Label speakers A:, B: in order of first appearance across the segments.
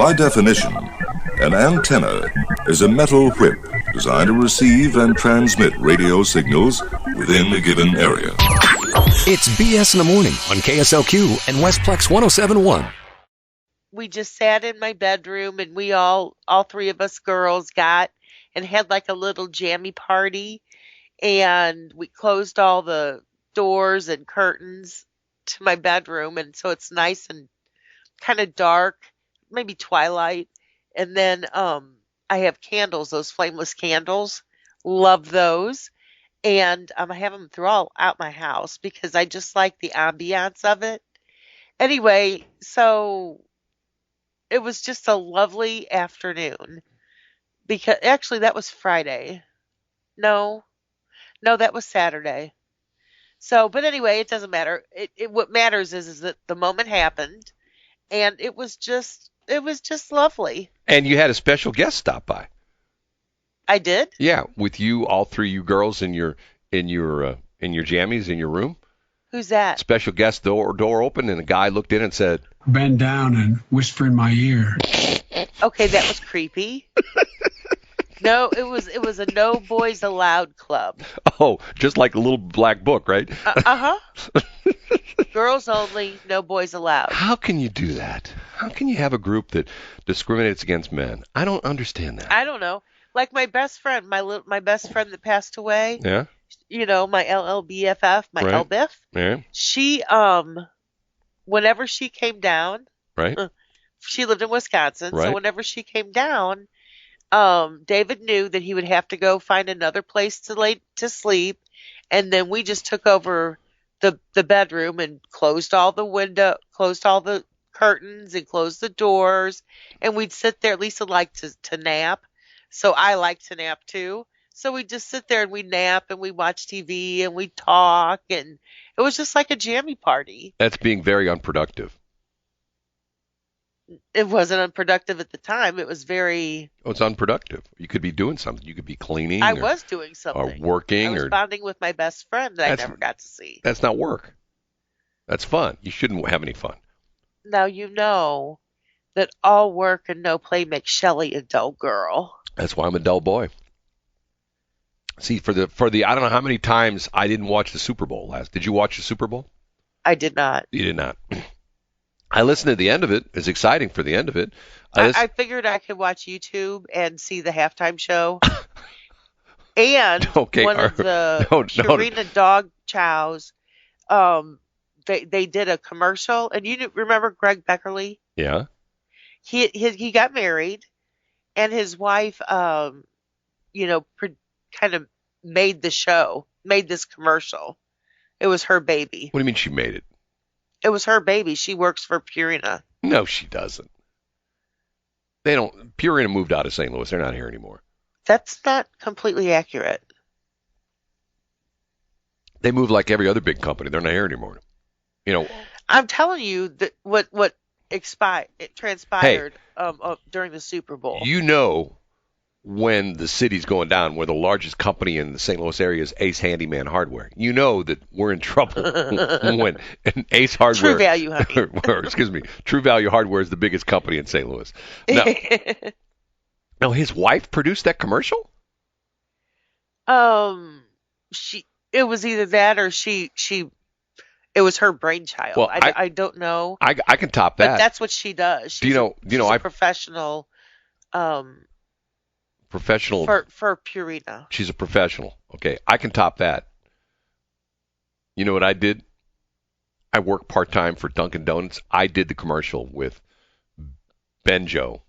A: By definition, an antenna is a metal whip designed to receive and transmit radio signals within a given area.
B: It's BS in the Morning on KSLQ and Westplex 107.1.
C: We just sat in my bedroom and we all three of us girls got and had like a little jammy party, and we closed all the doors and curtains to my bedroom, and so it's nice and kind of dark, maybe twilight. And then I have candles, those flameless candles. Love those. And I have them throughout my house because I just like the ambiance of it. Anyway, so it was just a lovely afternoon. Because actually that was Friday. No, that was Saturday. So, but anyway, it doesn't matter. What matters is that the moment happened, and it was just lovely.
D: And you had a special guest stop by.
C: I did?
D: Yeah, with you, all three you girls in your jammies in your room.
C: Who's that?
D: Special guest, door opened, and a guy looked in and said,
E: "Bend down and whisper in my ear."
C: Okay, that was creepy. No, it was a no boys allowed club.
D: Oh, just like a little black book, right?
C: Girls only, no boys allowed.
D: How can you do that? How can you have a group that discriminates against men? I don't understand that.
C: I don't know. Like my best friend, my best friend that passed away.
D: Yeah.
C: You know, my LLBFF, my
D: right.
C: LBIF.
D: Yeah.
C: She whenever she came down,
D: right.
C: She lived in Wisconsin,
D: right.
C: So whenever she came down, David knew that he would have to go find another place to sleep, and then we just took over the bedroom and closed all the curtains and closed the doors, and we'd sit there. Lisa liked to nap, so I like to nap too. So we'd just sit there and we'd nap and we'd watch TV and we'd talk, and it was just like a jammy party.
D: That's being very unproductive.
C: It wasn't unproductive at the time. It was very...
D: Oh, it's unproductive. You could be doing something. You could be cleaning.
C: I was doing something.
D: Or working.
C: I was bonding with my best friend that I never got to see.
D: That's not work. That's fun. You shouldn't have any fun. Now
C: you know that all work and no play makes Shelley a dull girl.
D: That's why I'm a dull boy. See, for the I don't know how many times I didn't watch the Super Bowl last. Did you watch the Super Bowl?
C: I did not.
D: You did not. I listened to the end of it. It's exciting for the end of it.
C: I figured I could watch YouTube and see the halftime show. And one of the Purina dog chows, they did a commercial. And you remember Greg Beckerly?
D: Yeah.
C: He got married, and his wife, kind of made this commercial. It was her baby.
D: What do you mean she made it?
C: It was her baby. She works for Purina.
D: No, she doesn't. Purina moved out of St. Louis. They're not here anymore.
C: That's not completely accurate.
D: They moved like every other big company. They're not here anymore.
C: I'm telling you that what transpired during the Super Bowl.
D: You know, when the city's going down, where the largest company in the St. Louis area is Ace Handyman Hardware. You know that we're in trouble when Ace Hardware...
C: True Value, honey.
D: True Value Hardware is the biggest company in St. Louis. Now, his wife produced that commercial?
C: It was either that or it was her brainchild. Well, I don't know.
D: I can top that.
C: But that's what she does. She's a professional...
D: Professional
C: for Purina.
D: She's a professional. Okay, I can top that. You know what I did? I work part-time for Dunkin' Donuts. I did the commercial with BS.Show.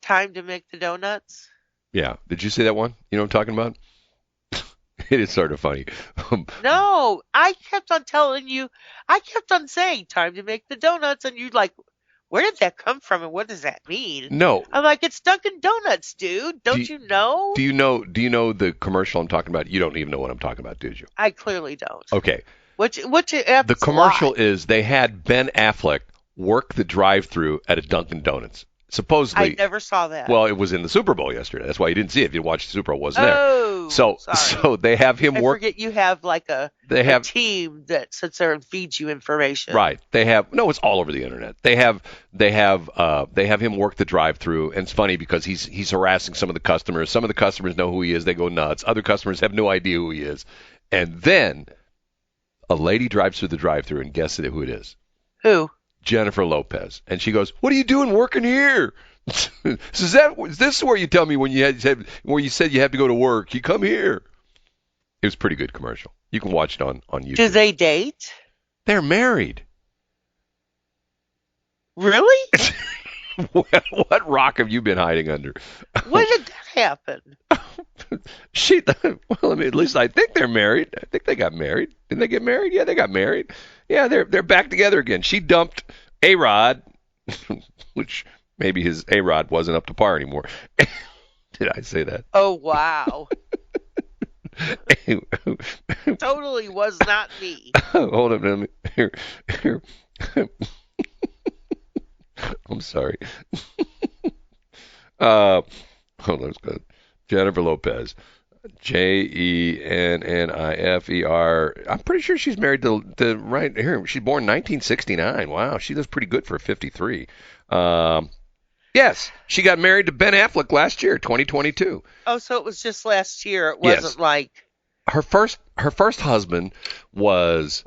C: Time to make the donuts?
D: Yeah. Did you see that one? You know what I'm talking about? It is sort of funny.
C: No, I kept on saying time to make the donuts, and you're like, where did that come from, and what does that mean?
D: No.
C: I'm like, it's Dunkin' Donuts, dude. Don't you know?
D: Do you know the commercial I'm talking about? You don't even know what I'm talking about, did you?
C: I clearly don't.
D: Okay.
C: The
D: commercial is they had Ben Affleck work the drive-thru at a Dunkin' Donuts. supposedly.
C: I never saw that.
D: Well, it was in the Super Bowl yesterday. That's why you didn't see it. If you watched the Super Bowl, it wasn't
C: Oh,
D: there. So
C: sorry.
D: they have him
C: I
D: work.
C: forget you have like a team that sits there and feeds you information.
D: Right. They have no. It's all over the internet. They have him work the drive-through, and it's funny because he's harassing some of the customers. Some of the customers know who he is. They go nuts. Other customers have no idea who he is. And then a lady drives through the drive-through, and guess who it is?
C: Who?
D: Jennifer Lopez. And she goes, "What are you doing working here?" Is this where you tell me when where you said you have to go to work? You come here. It was a pretty good commercial. You can watch it on YouTube.
C: Do they date?
D: They're married.
C: Really?
D: What rock have you been hiding under?
C: When did that happen?
D: Well, I mean, at least I think they're married. I think they got married. Didn't they get married? Yeah, they got married. Yeah, they're back together again. She dumped A-Rod, which maybe his A-Rod wasn't up to par anymore. Did I say that?
C: Oh, wow. Totally was not me.
D: Hold up, let me, here. I'm sorry. Hold on, let's go. Jennifer Lopez, Jennifer. I'm pretty sure she's married to right here. She's born 1969. Wow, she does pretty good for 53. Yes, she got married to Ben Affleck last year, 2022.
C: Oh, so it was just last year. It wasn't like
D: her first husband was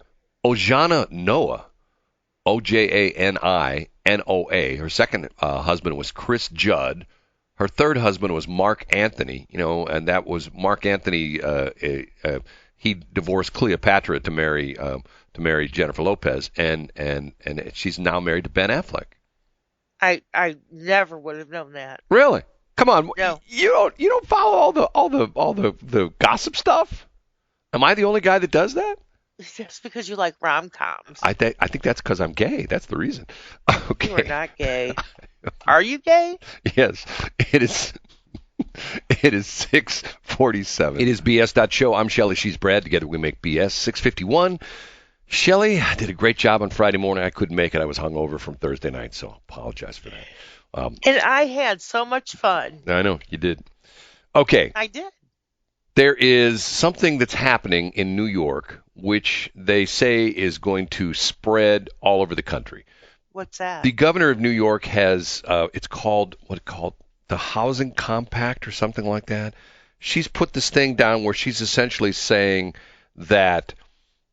D: Ojana Noah, Ojaninoa. Her second husband was Chris Judd. Her third husband was Mark Anthony, and that was Mark Anthony. He divorced Cleopatra to marry Jennifer Lopez, and she's now married to Ben Affleck.
C: I never would have known that.
D: Really? Come on,
C: no.
D: You don't follow all the gossip stuff? Am I the only guy that does that?
C: Just because you like rom-coms.
D: I think that's because I'm gay. That's the reason. Okay.
C: You are not gay. Are you gay?
D: Yes. It is 6:47. It is BS.Show. I'm Shelley. She's Brad. Together we make BS. 6:51. Shelley did a great job on Friday morning. I couldn't make it. I was hungover from Thursday night, so I apologize for that.
C: And I had so much fun.
D: I know. You did. Okay.
C: I did.
D: There is something that's happening in New York, which they say is going to spread all over the country.
C: What's that?
D: The governor of New York has, it's called the Housing Compact or something like that. She's put this thing down where she's essentially saying that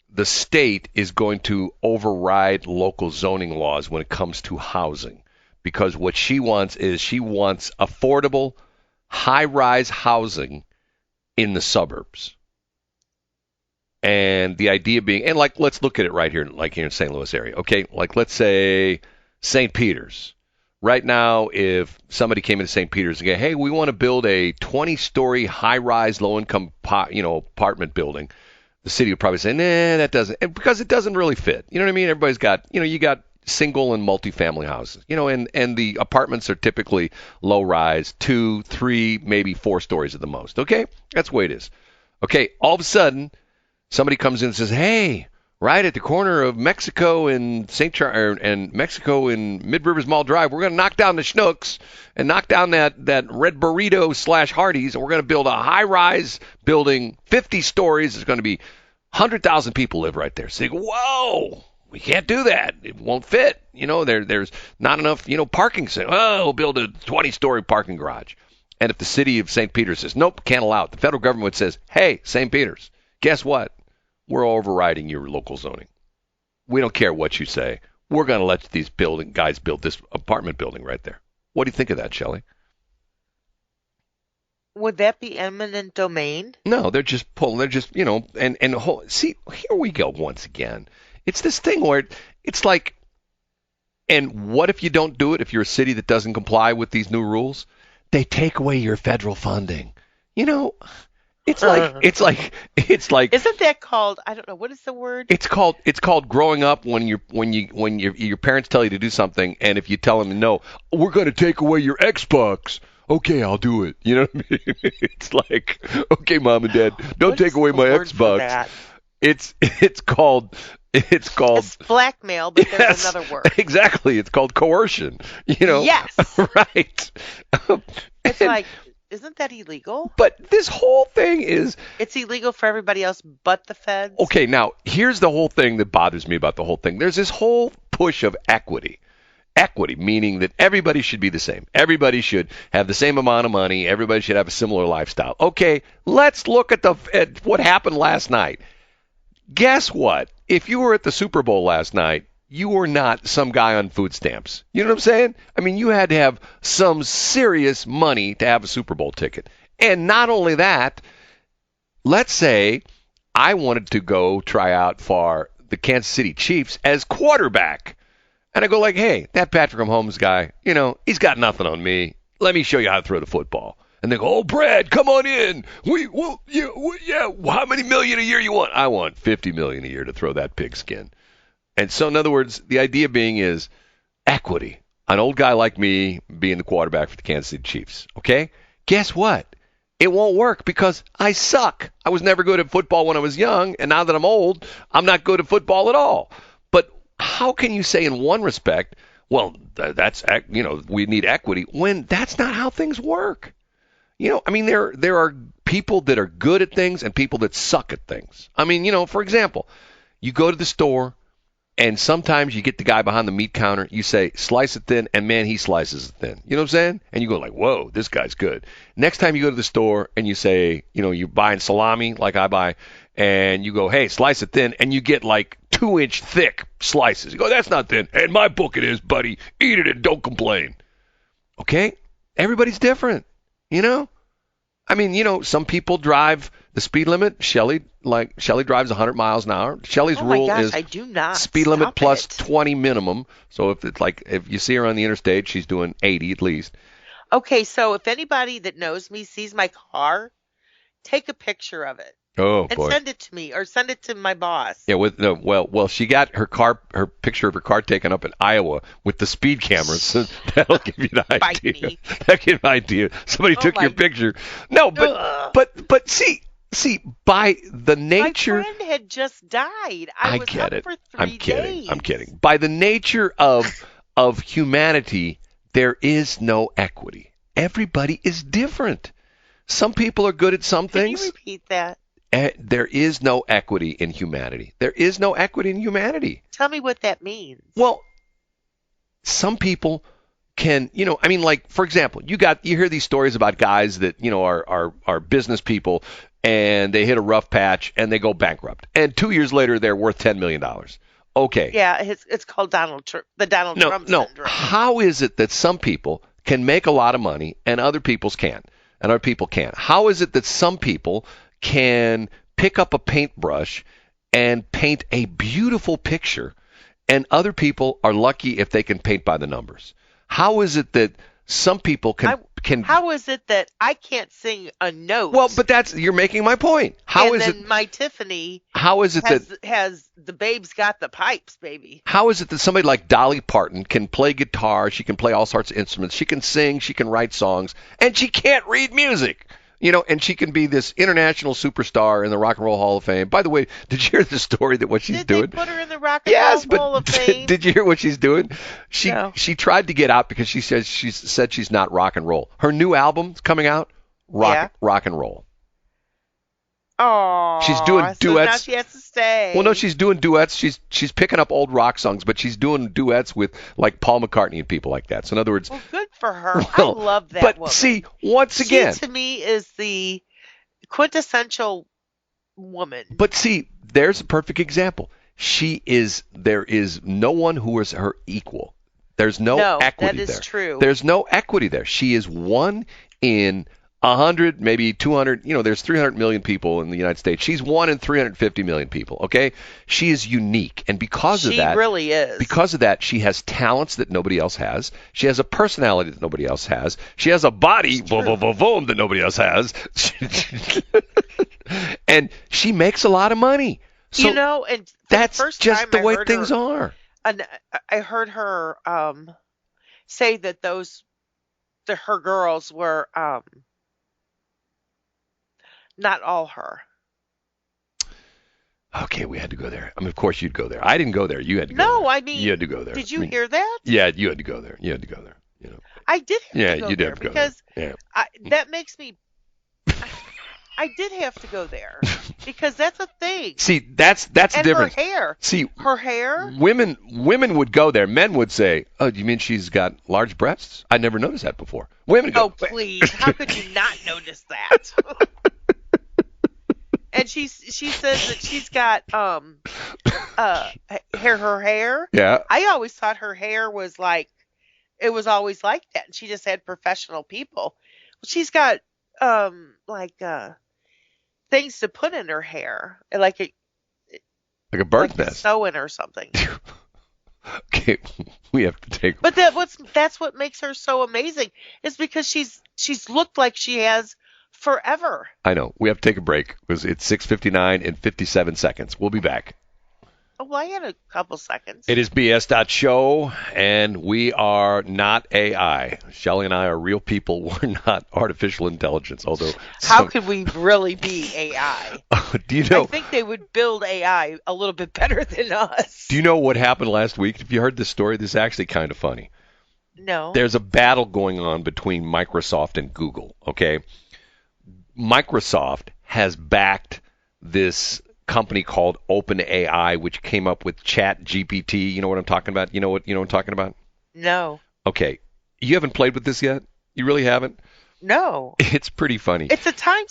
D: the state is going to override local zoning laws when it comes to housing. Because what she wants is affordable, high-rise housing in the suburbs. And the idea being, and like, let's look at it right here, like here in St. Louis area. Okay, like let's say St. Peter's. Right now, if somebody came into St. Peter's and go, hey, we want to build a 20-story high-rise, low-income, apartment building, the city would probably say, nah, that doesn't, because it doesn't really fit. You know what I mean? Everybody's got, you got single and multifamily houses, and the apartments are typically low-rise, 2, 3, maybe 4 stories at the most. Okay, that's the way it is. Okay, all of a sudden, somebody comes in and says, hey, right at the corner of Mexico and and Mexico and Mid Rivers Mall Drive, we're going to knock down the Schnucks and knock down that Red Burrito / Hardee's, and we're going to build a high-rise building, 50 stories. There's going to be 100,000 people live right there. So you go, whoa, we can't do that. It won't fit. There's not enough, parking. So, we'll build a 20-story parking garage. And if the city of St. Peter says, nope, can't allow it, the federal government says, hey, St. Peter's, guess what? We're overriding your local zoning. We don't care what you say. We're going to let these guys build this apartment building right there. What do you think of that, Shelley?
C: Would that be eminent domain?
D: No, they're just pulling. They're just, see, here we go once again. It's this thing where it's like, and what if you don't do it? If you're a city that doesn't comply with these new rules, they take away your federal funding. It's like.
C: Isn't that called? I don't know. What is the word?
D: It's called growing up when your parents tell you to do something, and if you tell them no, we're going to take away your Xbox. Okay, I'll do it. You know what I mean? It's like, okay, mom and dad, don't take away my Xbox.
C: That?
D: It's called It's called
C: It's blackmail, but there's another word.
D: Exactly. It's called coercion.
C: Yes.
D: Right.
C: It's like, isn't that illegal?
D: But this whole thing is
C: It's illegal for everybody else but the feds.
D: okay. Now, here's the whole thing that bothers me about the whole thing. There's this whole push of equity. Equity, meaning that everybody should be the same. Everybody should have the same amount of money. Everybody should have a similar lifestyle. Okay, let's look at what happened last night. Guess what? If you were at the Super Bowl last night, you were not some guy on food stamps. You know what I'm saying? I mean, you had to have some serious money to have a Super Bowl ticket. And not only that, let's say I wanted to go try out for the Kansas City Chiefs as quarterback. And I go like, hey, that Patrick Mahomes guy, he's got nothing on me. Let me show you how to throw the football. And they go, oh, Brad, come on in. How many million a year you want? I want $50 million a year to throw that pigskin. And so, in other words, the idea being is equity. An old guy like me being the quarterback for the Kansas City Chiefs. Okay? Guess what? It won't work because I suck. I was never good at football when I was young, and now that I'm old, I'm not good at football at all. But how can you say in one respect, well, that's we need equity, when that's not how things work? I mean, there are people that are good at things and people that suck at things. I mean, for example, you go to the store, and sometimes you get the guy behind the meat counter. You say, slice it thin, and man, he slices it thin. You know what I'm saying? And you go like, whoa, this guy's good. Next time you go to the store and you say, you're buying salami like I buy, and you go, hey, slice it thin, and you get like 2-inch thick slices. You go, that's not thin. In my book it is, buddy. Eat it and don't complain. Okay? Everybody's different, I mean, some people drive the speed limit. Shelley drives 100 miles an hour. Shelley's rule is
C: I do not.
D: Speed limit
C: Stop
D: plus
C: it.
D: 20 minimum. So if you see her on the interstate, she's doing 80 at least.
C: Okay, so if anybody that knows me sees my car, take a picture of it.
D: Oh,
C: and
D: boy.
C: send it to me or send it to my boss.
D: Yeah, well, she got her picture of her car taken up in Iowa with the speed cameras. So that'll give you the
C: Bite
D: idea.
C: me.
D: That'll give you an idea. Somebody took your picture. No, but see, by the nature.
C: My friend had just died.
D: I
C: was
D: get
C: up
D: it.
C: for 3 days.
D: I'm kidding. By the nature of humanity, there is no equity. Everybody is different. Some people are good at some things.
C: Can you repeat that?
D: There is no equity in humanity. There is no equity in humanity.
C: Tell me what that means.
D: Well, some people can, I mean, like, for example, you hear these stories about guys that, are business people and they hit a rough patch and they go bankrupt. And 2 years later, they're worth $10 million. Okay.
C: Yeah, it's called Donald Trump syndrome.
D: No. How is it that some people can make a lot of money and other people can't? And other people can't? How is it that some people can pick up a paintbrush and paint a beautiful picture, and other people are lucky if they can paint by the numbers? How is it that some people can?
C: How is it that I can't sing a note?
D: Well, but you're making my point. How is it?
C: My Tiffany.
D: How is it
C: has the babes got the pipes, baby?
D: How is it that somebody like Dolly Parton can play guitar? She can play all sorts of instruments. She can sing. She can write songs, and she can't read music. And she can be this international superstar in the Rock and Roll Hall of Fame. By the way, did you hear the story that what she's doing?
C: Did they put her in the Rock and Roll Hall of Fame?
D: Did you hear what she's doing?
C: No.
D: She tried to get out because she said she's not rock and roll. Her new album's coming out, rock and roll.
C: Oh,
D: she's doing duets.
C: Now she has to stay.
D: Well, no, she's doing duets. She's picking up old rock songs, but she's doing duets with like Paul McCartney and people like that. So in other words,
C: well, good for her. I love that
D: but
C: woman.
D: See, once again,
C: she to me is the quintessential woman.
D: But see, there's a perfect example. There is no one who is her equal. There's no equity there.
C: That is true.
D: There's no equity there. She is one in 100, maybe 200. There's 300 million people in the United States. She's one in 350 million people. Okay, she is unique, and because of that,
C: she really is.
D: Because of that, she has talents that nobody else has. She has a personality that nobody else has. She has a body, that nobody else has, and she makes a lot of money. So
C: and
D: that's
C: first
D: just
C: time
D: the
C: I
D: way
C: heard
D: things
C: her,
D: are.
C: And I heard her say that her girls were not all her.
D: Okay, we had to go there. I mean, of course you'd go there. I didn't go there. You had to go there.
C: No, I mean,
D: you had to go there.
C: did you hear that?
D: Yeah, you had to go there. You had to go there. You know.
C: I did have
D: Yeah,
C: to go
D: you did
C: there
D: have to go
C: because
D: there.
C: that makes me. I did have to go there because that's a thing.
D: See, that's the
C: And
D: difference.
C: her hair.
D: See,
C: Her hair.
D: women would go there. Men would say, "Oh, do you mean she's got large breasts?" I never noticed that before. Women go,
C: Oh, please! How could you not notice that? And she says that she's got her hair.
D: Yeah.
C: I always thought her hair was like it was always like that, and she just had professional people. She's got things to put in her hair, like
D: Like a bird's
C: like
D: nest.
C: sewing or something.
D: Okay, we have to take.
C: But that's what makes her so amazing is because she's looked like she has forever.
D: I know. We have to take a break because it's 6:59 and 57 seconds. We'll be back.
C: Oh, well, I had a couple seconds.
D: It is BS.Show, and we are not AI. Shelley and I are real people. We're not artificial intelligence, although...
C: How could we really be AI?
D: Do you know...
C: I think they would build AI a little bit better than us.
D: Do you know what happened last week? If you heard this story, this is actually kind of funny.
C: No.
D: There's a battle going on between Microsoft and Google, okay? Microsoft has backed this company called OpenAI, which came up with ChatGPT. You know what I'm talking about? You know what I'm talking about?
C: No.
D: Okay. You haven't played with this yet? You really haven't?
C: No.
D: It's pretty funny.
C: It's a time.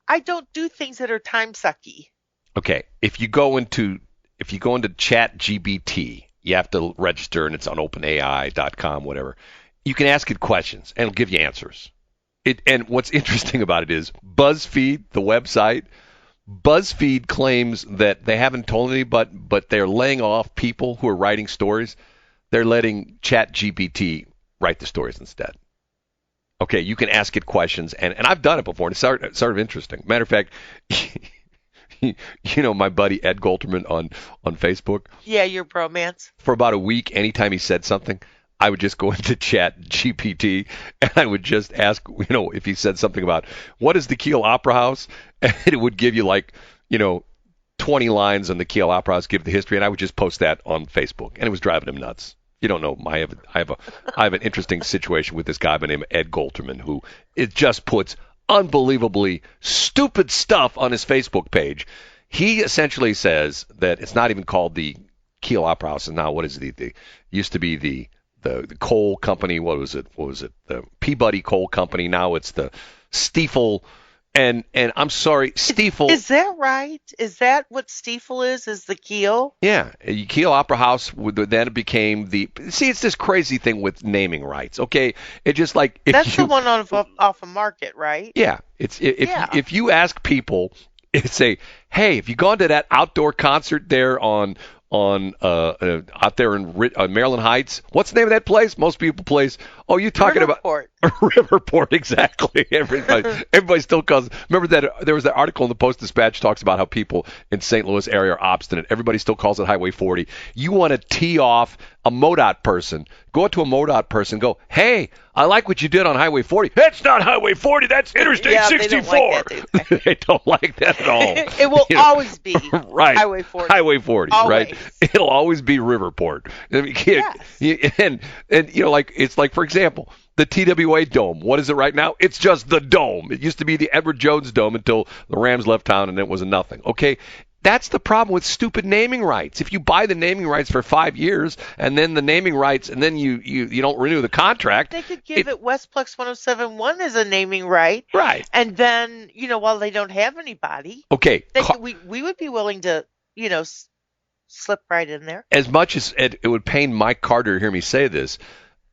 C: I don't do things that are time sucky.
D: Okay. If you go into ChatGPT, you have to register, and it's on OpenAI.com, whatever. You can ask it questions, and it'll give you answers. And what's interesting about it is BuzzFeed, the website, BuzzFeed claims that they haven't told anybody, but they're laying off people who are writing stories. They're letting ChatGPT write the stories instead. Okay, you can ask it questions, and I've done it before, and it's sort of interesting. Matter of fact, you know my buddy Ed Golterman on Facebook?
C: Yeah, your bromance.
D: For about a week, anytime he said something, I would just go into ChatGPT and I would just ask, if he said something about what is the Kiel Opera House, and it would give you 20 lines on the Kiel Opera House, give the history, and I would just post that on Facebook, and it was driving him nuts. You don't know, I have an interesting situation with this guy by the name of Ed Golterman, who it just puts unbelievably stupid stuff on his Facebook page. He essentially says that it's not even called the Kiel Opera House, and now what is it? Used to be the coal company. What was it? The Peabody Coal Company. Now it's the Stiefel. And I'm sorry, Stiefel.
C: Is that right? Is that what Stiefel is? Is the Kiel?
D: Yeah, Kiel Opera House. Then it became the. See, it's this crazy thing with naming rights. Okay, it's just like
C: that's the one off of Market, right?
D: Yeah, if you ask people, say, hey, have you gone to that outdoor concert there on out there in Maryland Heights? What's the name of that place? Most people place. Oh, you talking
C: Riverport.
D: about Riverport? Exactly. Everybody still calls. Remember that there was that article in the Post-Dispatch talks about how people in St. Louis area are obstinate. Everybody still calls it Highway 40. You want to tee off a MoDOT person? Go up to a MoDOT person. Go, hey, I like what you did on Highway 40. That's not Highway 40. That's Interstate 64. They don't like that at all.
C: It will always be
D: right.
C: Highway 40.
D: Highway 40,
C: always.
D: Right? It'll always be Riverport. I mean,
C: Yes.
D: And it's like, for example, the TWA Dome. What is it right now? It's just the Dome. It used to be the Edward Jones Dome until the Rams left town and it was a nothing. Okay? That's the problem with stupid naming rights. If you buy the naming rights for 5 years and then the naming rights and then you don't renew the contract.
C: They could give it Westplex 1071 as a naming right.
D: Right.
C: And then, while they don't have anybody.
D: Okay.
C: We would be willing to, slip right in there.
D: As much as it would pain Mike Carter to hear me say this,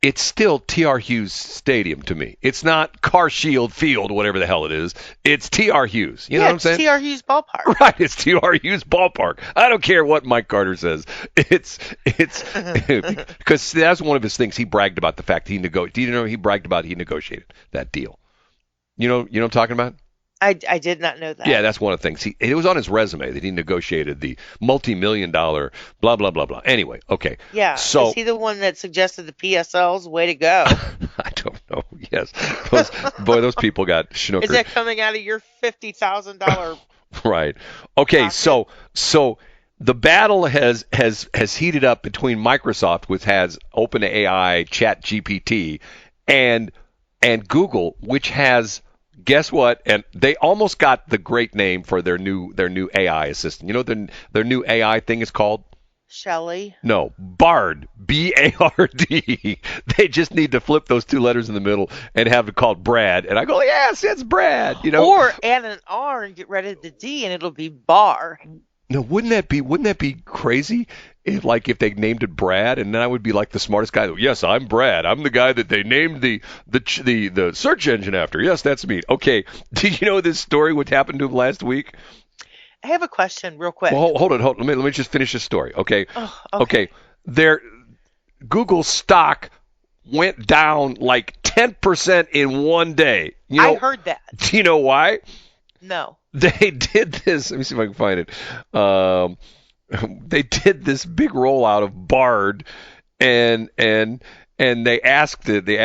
D: it's still T.R. Hughes Stadium to me. It's not Car Shield Field, whatever the hell it is. It's T.R. Hughes. You know what I'm saying?
C: It's T.R. Hughes Ballpark.
D: Right, it's T.R. Hughes Ballpark. I don't care what Mike Carter says. It's because that's one of his things. He bragged about the fact he bragged about he negotiated that deal. You know what I'm talking about?
C: I did not know that.
D: Yeah, that's one of the things. It was on his resume that he negotiated the multi-million-dollar blah, blah, blah, blah. Anyway, okay.
C: Yeah,
D: so,
C: is he the one that suggested the PSLs? Way to go.
D: I don't know. Yes. Those people got schnookers.
C: Is that coming out of your $50,000
D: Right. Okay.
C: Rocket.
D: So the battle has heated up between Microsoft, which has OpenAI, ChatGPT, and Google, which has, guess what? And they almost got the great name for their new AI assistant. You know their new AI thing is called?
C: Shelley.
D: No, Bard, Bard. They just need to flip those two letters in the middle and have it called Brad. And I go, yes, it's Brad. You know,
C: Or add an R and get rid of the D, and it'll be bar.
D: no, wouldn't that be crazy? If they named it Brad, and then I would be like the smartest guy. Yes, I'm Brad. I'm the guy that they named the search engine after. Yes, that's me. Okay, did you know this story? What happened to him last week?
C: I have a question real quick.
D: Well, hold on. Let me just finish this story. Okay.
C: Oh,
D: Okay. Google stock went down like 10% in one day. You know,
C: I heard that.
D: Do you know why?
C: No.
D: They did this. Let me see if I can find it. They did this big rollout of Bard, and they asked in the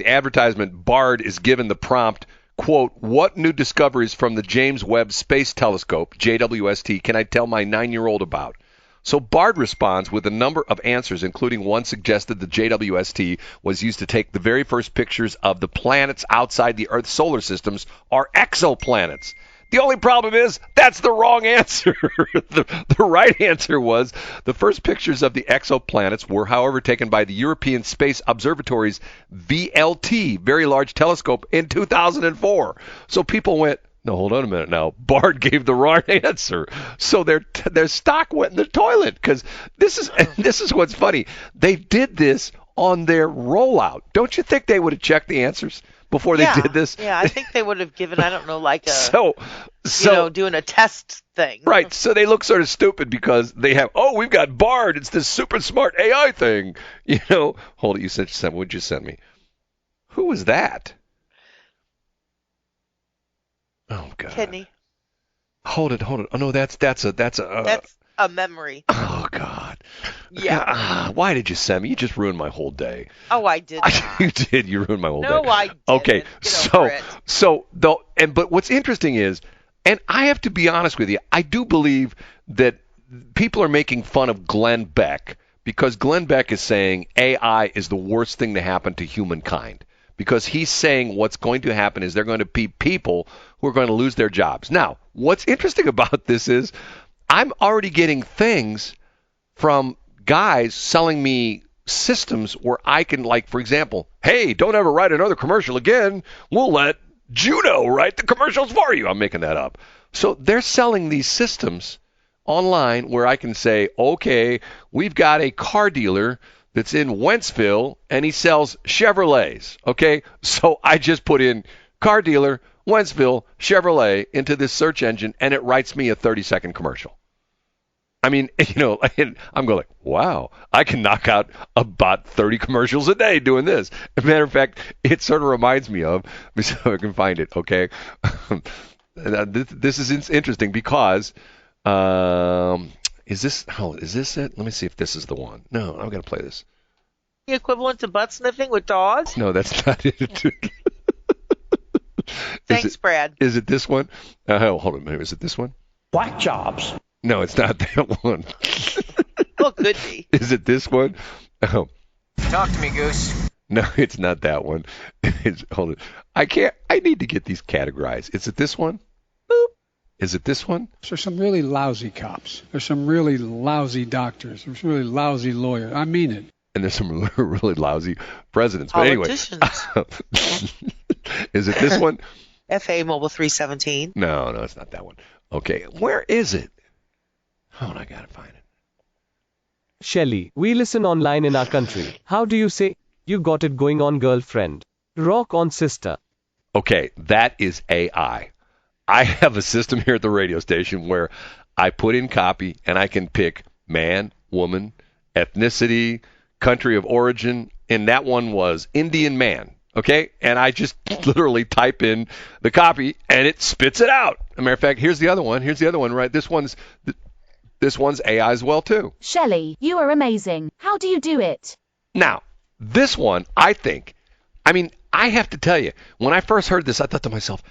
D: advertisement, Bard is given the prompt, quote, what new discoveries from the James Webb Space Telescope, JWST, can I tell my 9-year-old about? So Bard responds with a number of answers, including one suggested the JWST was used to take the very first pictures of the planets outside the Earth's solar systems, or exoplanets. The only problem is that's the wrong answer. The right answer was the first pictures of the exoplanets were, however, taken by the European Space Observatory's VLT, Very Large Telescope, in 2004. So people went, no, hold on a minute now. Bard gave the wrong answer. So their stock went in the toilet, because this is what's funny. They did this on their rollout. Don't you think they would have checked the answers before they did this?
C: Yeah, I think they would have given, I don't know, like a,
D: so
C: doing a test thing.
D: Right. So they look sort of stupid because they have, we've got Bard. It's this super smart AI thing. You know, hold it. You sent what'd you send me? Who was that? Oh God.
C: Kidney.
D: Hold it. Oh no, that's
C: a memory.
D: Oh God.
C: Yeah.
D: Why did you send me? You just ruined my whole day.
C: Oh, I did not.
D: You did. You ruined my whole day.
C: No, I didn't.
D: Okay.
C: Get over it.
D: But what's interesting is, and I have to be honest with you, I do believe that people are making fun of Glenn Beck, because Glenn Beck is saying AI is the worst thing to happen to humankind. Because he's saying what's going to happen is they're going to be people who are going to lose their jobs. Now, what's interesting about this is I'm already getting things from guys selling me systems where I can, like, for example, hey, don't ever write another commercial again. We'll let Juno write the commercials for you. I'm making that up. So they're selling these systems online where I can say, okay, we've got a car dealer that's in Wentzville, and he sells Chevrolets, okay? So I just put in car dealer, Wentzville, Chevrolet into this search engine, and it writes me a 30-second commercial. I mean, I'm going like, wow, I can knock out about 30 commercials a day doing this. As a matter of fact, it sort of reminds me of, so I can find it, okay? This is interesting because... Is this it? Let me see if this is the one. No, I'm going to play this.
C: The equivalent to butt sniffing with dogs?
D: No, that's not it.
C: Thanks, Brad.
D: Is it this one? Hold on a minute. Is it this one?
F: Whack jobs.
D: No, it's not that one.
C: Well, it could be.
D: Is it this one? Oh.
F: Talk to me, Goose.
D: No, it's not that one. Hold on. I need to get these categorized. Is it this one? Boop. Is it this one?
E: There's some really lousy cops. There's some really lousy doctors. There's really lousy lawyers. I mean it.
D: And there's some really lousy presidents. But anyway. Is it this one?
C: FA Mobile 317.
D: No, it's not that one. Okay, where is it? Hold on, I gotta find it.
G: Shelley, we listen online in our country. How do you say, you got it going on, girlfriend? Rock on, sister.
D: Okay, that is AI. I have a system here at the radio station where I put in copy and I can pick man, woman, ethnicity, country of origin, and that one was Indian man. Okay, and I just literally type in the copy and it spits it out. As a matter of fact, here's the other one. Right? This one's AI as well too.
H: Shelley, you are amazing. How do you do it?
D: Now, this one, I have to tell you, when I first heard this, I thought to myself,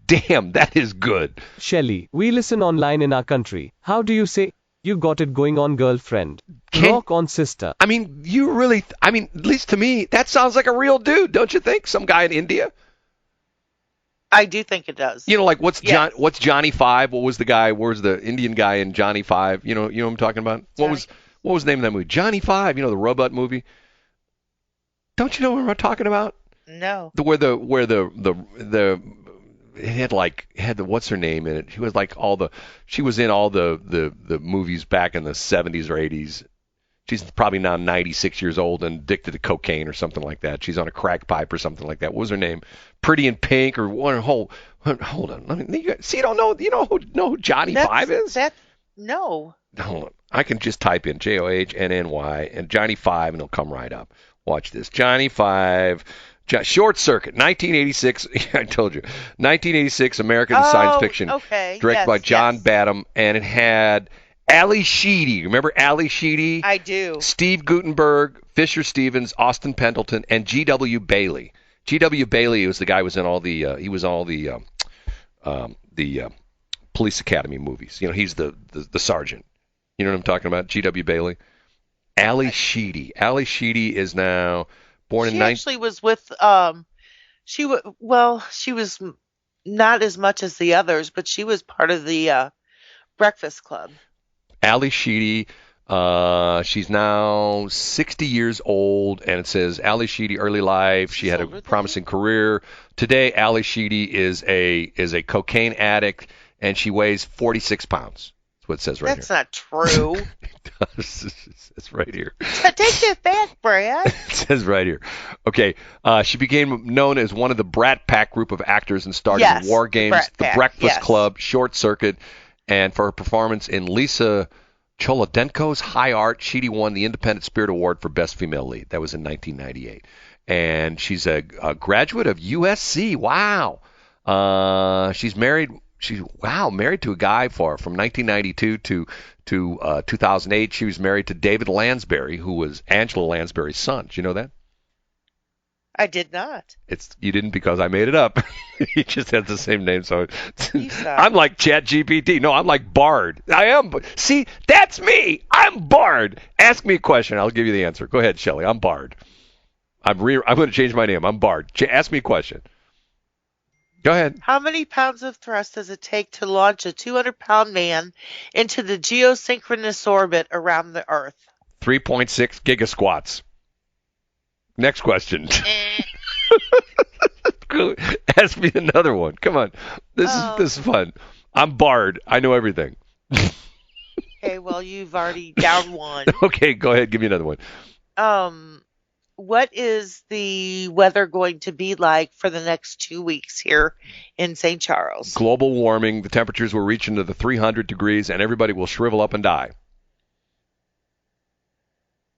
D: Damn, that is good.
G: Shelley, we listen online in our country. How do you say, you got it going on, girlfriend? Rock on, sister.
D: I mean, you really, I mean, at least to me, that sounds like a real dude, don't you think? Some guy in India?
C: I do think it does.
D: You know, like what's
C: Yes.
D: what's Johnny Five? What was the guy? Where's the Indian guy in Johnny Five? You know what I'm talking about? What was the name of that movie? Johnny Five. You know, the robot movie. Don't you know what I'm talking about?
C: No.
D: Where the it had the what's her name in it? She was like she was in all the movies back in the 70s or 80s. She's probably now 96 years old and addicted to cocaine or something like that. She's on a crack pipe or something like that. What was her name? Pretty in Pink or one. Hold on. I mean, you don't know. You know who Johnny Five is?
C: No.
D: Hold on. I can just type in JOHNNY and Johnny Five and it'll come right up. Watch this. Johnny Five. Short Circuit, 1986. I told you, 1986 American science fiction.
C: Okay.
D: Directed by John Badham, and it had Ali Sheedy. Remember Ali Sheedy?
C: I do.
D: Steve Guttenberg, Fisher Stevens, Austin Pendleton, and G.W. Bailey. G.W. Bailey was the guy who was in all the Police Academy movies. You know, he's the sergeant. You know what I'm talking about? G.W. Bailey. Ali Sheedy. Ali Sheedy is now born in. She
C: actually was with. She was not as much as the others, but she was part of the Breakfast Club.
D: Ali Sheedy, she's now 60 years old, and it says Ali Sheedy early life. She had a promising career. Today, Ali Sheedy is a cocaine addict, and she weighs 46 pounds. That's what it says right here.
C: That's not true.
D: It does. It's right here.
C: Take that back, Brad.
D: It says right here. Okay, she became known as one of the Brat Pack group of actors and starred in War Games, The Breakfast Club, Short Circuit, and for her performance in Lisa Cholodenko's High Art, Sheedy won the Independent Spirit Award for Best Female Lead. That was in 1998. And she's a graduate of USC. Wow. She's married. She's married to a guy from 1992 to 2008. She was married to David Lansbury, who was Angela Lansbury's son. Did you know that?
C: I did not.
D: You didn't because I made it up. He just has the same name, so I'm like ChatGPT. No, I'm like Bard. I am. See, that's me. I'm Bard. Ask me a question. I'll give you the answer. Go ahead, Shelley. I'm Bard. I'm going to change my name. I'm Bard. Ask me a question. Go ahead.
C: How many pounds of thrust does it take to launch a 200-pound man into the geosynchronous orbit around the Earth?
D: 3.6 gigasquats. Next question. Ask me another one. Come on. This is fun. I'm Bard. I know everything.
C: Okay, well, you've already down one.
D: Okay, go ahead. Give me another one.
C: What is the weather going to be like for the next 2 weeks here in St. Charles?
D: Global warming. The temperatures will reach into the 300 degrees, and everybody will shrivel up and die.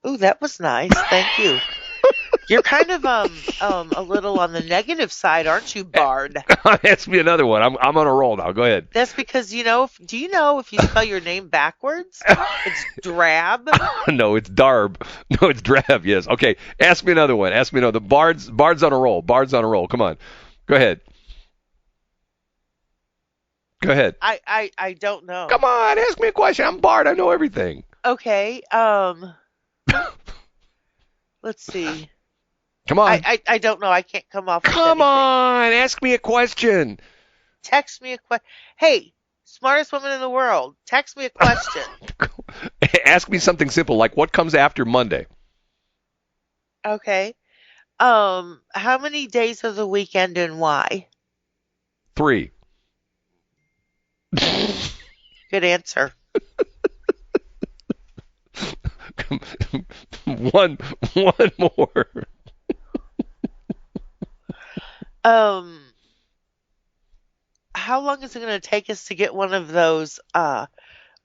C: Ooh, that was nice. Thank you. You're kind of a little on the negative side, aren't you, Bard?
D: Ask me another one. I'm on a roll now. Go ahead.
C: That's because do you know if you spell your name backwards, it's drab?
D: No, it's Darb. No, it's drab. Yes. Okay. Ask me another one. Ask me another. Bard's on a roll. Bard's on a roll. Come on. Go ahead. Go ahead.
C: I don't know.
D: Come on. Ask me a question. I'm Bard. I know everything.
C: Okay. Let's see.
D: Come on.
C: I don't know. I can't come off with
D: Come
C: anything.
D: on. Ask me a question.
C: Text me a question. Hey, smartest woman in the world. Text me a question.
D: Ask me something simple, like what comes after Monday?
C: Okay. How many days of the weekend and why?
D: 3.
C: Good answer.
D: One more.
C: How long is it going to take us to get one of those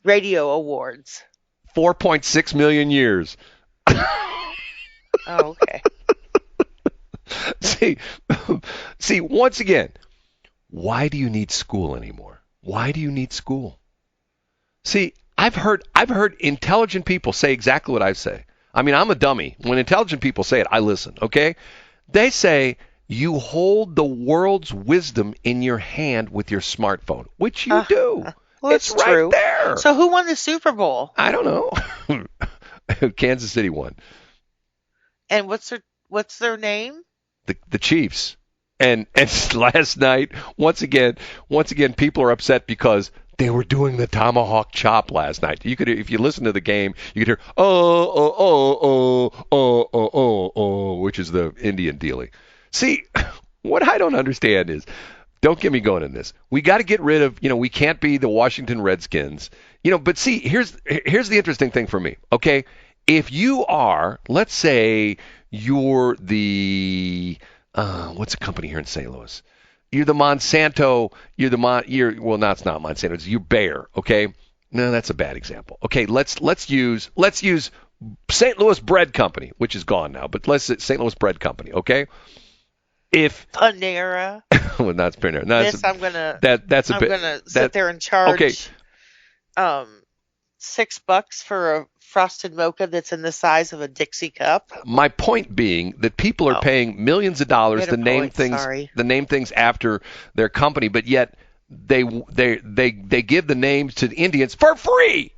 C: radio awards?
D: 4.6 million years.
C: Oh, okay.
D: See, once again, why do you need school anymore? Why do you need school? See, I've heard intelligent people say exactly what I say. I mean, I'm a dummy. When intelligent people say it, I listen, okay? They say You hold the world's wisdom in your hand with your smartphone, which you do.
C: Well,
D: it's right
C: true.
D: there.
C: So who won the Super Bowl?
D: I don't know. Kansas City won.
C: And what's their name?
D: The Chiefs. And last night, once again, people are upset because they were doing the tomahawk chop last night. You could, if you listen to the game, you could hear which is the Indian dealing. See, what I don't understand is, don't get me going in this. We got to get rid of, we can't be the Washington Redskins, But see, here's the interesting thing for me. Okay, if you are, let's say, you're the what's a company here in St. Louis? You're the Monsanto. Well, no, it's not Monsanto. It's you're Bayer. Okay, no, that's a bad example. Okay, let's use St. Louis Bread Company, which is gone now, but let's say St. Louis Bread Company. Okay, if
C: Panera.
D: well, that's Panera. No,
C: I'm gonna sit
D: that,
C: there and charge.
D: Okay.
C: $6 for a frosted mocha that's in the size of a Dixie cup.
D: My point being that people are paying millions of dollars to name things after their company, but yet they give the names to the Indians for free.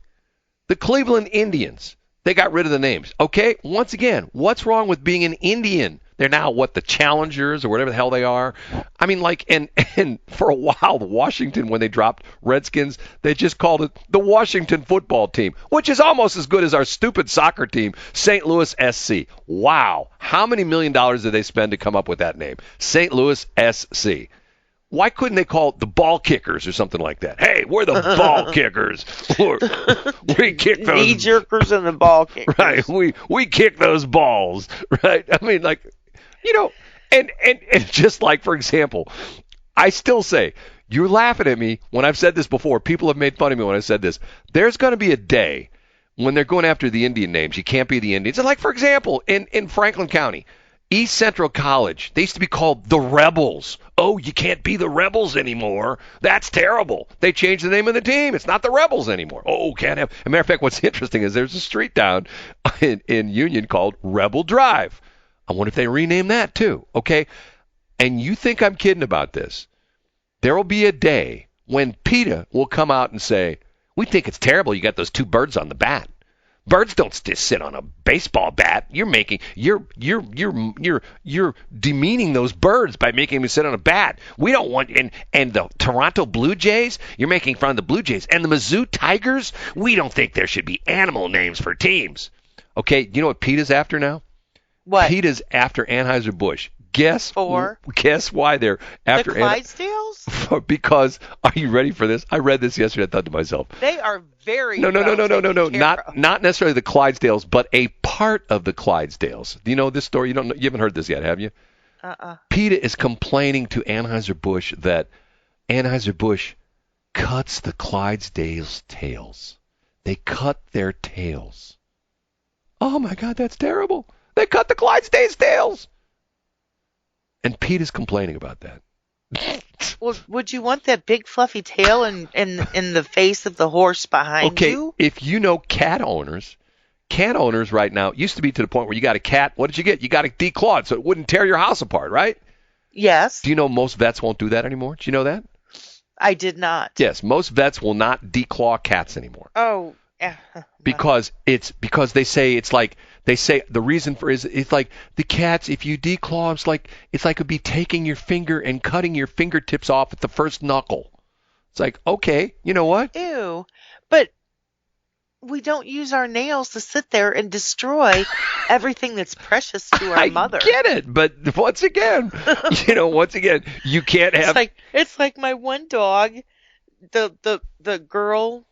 D: The Cleveland Indians, they got rid of the names. Okay, once again, what's wrong with being an Indian? They're now the Challengers or whatever the hell they are. I mean, and for a while, Washington, when they dropped Redskins, they just called it the Washington Football Team, which is almost as good as our stupid soccer team, St. Louis SC. Wow, how many $1 million did they spend to come up with that name, St. Louis SC? Why couldn't they call it the Ball Kickers or something like that? Hey, we're the Ball Kickers. We kick those
C: knee jerkers and the ball kickers.
D: Right, we kick those balls. Right, I mean, and just like, for example, I still say, you're laughing at me when I've said this before. People have made fun of me when I said this. There's going to be a day when they're going after the Indian names. You can't be the Indians. And like, for example, in Franklin County, East Central College, they used to be called the Rebels. Oh, you can't be the Rebels anymore. That's terrible. They changed the name of the team. It's not the Rebels anymore. Oh, can't have. As a matter of fact, what's interesting is there's a street down in Union called Rebel Drive. I wonder if they rename that too. Okay, and you think I'm kidding about this? There will be a day when PETA will come out and say, "We think it's terrible. You got those two birds on the bat. Birds don't just sit on a baseball bat. You're demeaning those birds by making them sit on a bat. We don't want and the Toronto Blue Jays, you're making fun of the Blue Jays and the Mizzou Tigers. We don't think there should be animal names for teams." Okay, you know what PETA's after now?
C: What?
D: PETA's after Anheuser-Busch. Guess why they're after
C: the Clydesdales?
D: Because, are you ready for this? I read this yesterday. I thought to myself,
C: they are very
D: no. Not necessarily the Clydesdales, but a part of the Clydesdales. Do you know this story? You haven't heard this yet, have you? PETA is complaining to Anheuser-Busch that Anheuser-Busch cuts the Clydesdales' tails. They cut their tails. Oh my God, that's terrible. They cut the Clydesdales' tails. And PETA's complaining about that.
C: Well, would you want that big fluffy tail in the face of the horse behind you?
D: Okay, if you know cat owners right now, it used to be to the point where you got a cat, what did you get? You got it declawed so it wouldn't tear your house apart, right?
C: Yes.
D: Do you know most vets won't do that anymore? Do you know that?
C: I did not.
D: Yes, most vets will not declaw cats anymore.
C: Oh, yeah.
D: Because they say the reason for it's like the cats, if you declaw, it's like it'd be taking your finger and cutting your fingertips off at the first knuckle. It's like, okay, you know what?
C: Ew. But we don't use our nails to sit there and destroy everything that's precious to our mother.
D: I get it, but once again, you can't have.
C: It's like my one dog, the girl,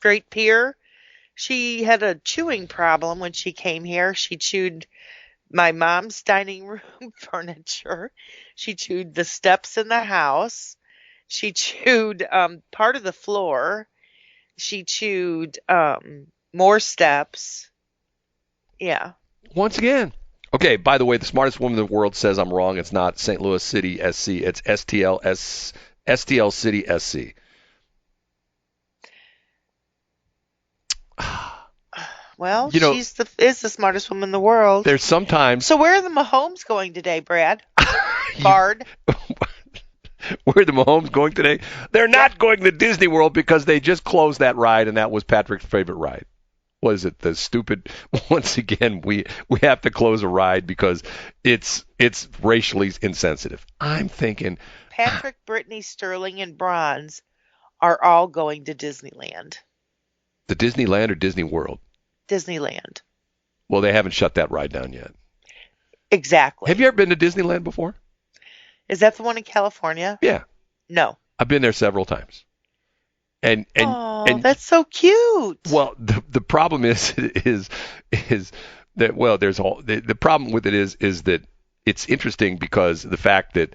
C: Great Pier. She had a chewing problem when she came here. She chewed my mom's dining room furniture. She chewed the steps in the house. She chewed part of the floor. She chewed more steps. Yeah.
D: Once again. Okay, by the way, the smartest woman in the world says I'm wrong. It's not St. Louis City SC. It's STL City SC.
C: Well, is the smartest woman in the world.
D: There's sometimes.
C: So where are the Mahomes going today, Brad? Bard.
D: Where are the Mahomes going today? They're not going to Disney World because they just closed that ride, and that was Patrick's favorite ride. What is it? The stupid. Once again, we have to close a ride because it's racially insensitive. I'm thinking
C: Patrick, Brittany, Sterling, and Bronze are all going to Disneyland.
D: the Disneyland or Disney World.
C: Disneyland.
D: Well, they haven't shut that ride down yet.
C: Exactly.
D: Have you ever been to Disneyland before?
C: Is that the one in California?
D: Yeah,
C: No.
D: I've been there several times. And
C: That's so cute.
D: well, the problem is that there's all the problem with it is that it's interesting because the fact that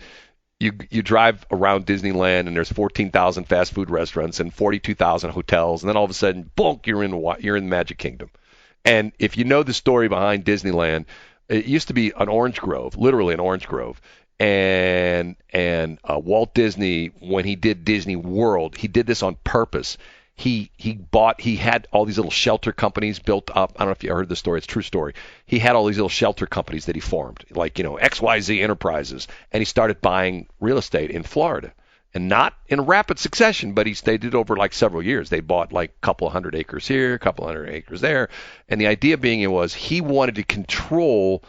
D: you drive around Disneyland and there's 14,000 fast food restaurants and 42,000 hotels, and then all of a sudden, bonk, you're in the Magic Kingdom. And if you know the story behind Disneyland, it used to be an orange grove, literally an orange grove. And Walt Disney, when he did Disney World, he did this on purpose. He had all these little shelter companies built up. I don't know if you heard the story. It's a true story. He had all these little shelter companies that he formed, like, XYZ Enterprises, and he started buying real estate in Florida. And not in rapid succession, but they did over like several years. They bought like a couple of 100 acres here, a couple of 100 acres there. And the idea being was he wanted to control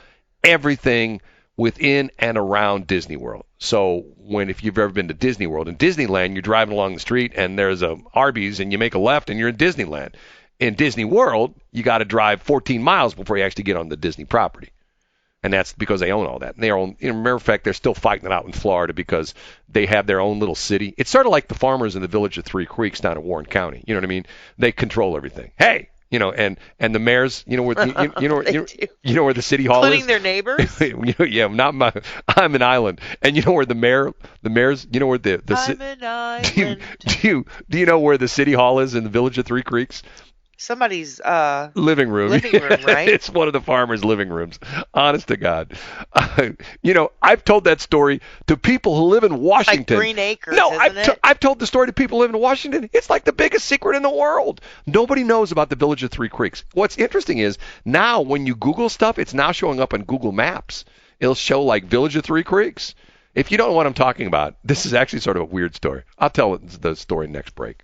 D: everything within and around Disney World. So if you've ever been to Disney World, in Disneyland, you're driving along the street and there's a Arby's and you make a left and you're in Disneyland. In Disney World, you got to drive 14 miles before you actually get on the Disney property. And that's because they own all that. And matter of fact, they're still fighting it out in Florida because they have their own little city. It's sort of like the farmers in the village of Three Creeks down in Warren County. You know what I mean? They control everything. Hey, and the mayors, where where the city hall
C: including
D: is,
C: their neighbors.
D: Yeah, I'm an island, and you know where the mayors, where
C: I'm an island.
D: do you know where the city hall is in the village of Three Creeks?
C: Somebody's
D: living room,
C: right?
D: It's one of the farmers' living rooms. Honest to God, I've told that story to people who live in Washington.
C: Like Green Acres,
D: no,
C: isn't
D: I've told the story to people who live in Washington. It's like the biggest secret in the world. Nobody knows about the village of Three Creeks. What's interesting is now when you Google stuff, it's now showing up on Google Maps. It'll show like Village of Three Creeks. If you don't know what I'm talking about, this is actually sort of a weird story. I'll tell the story next break.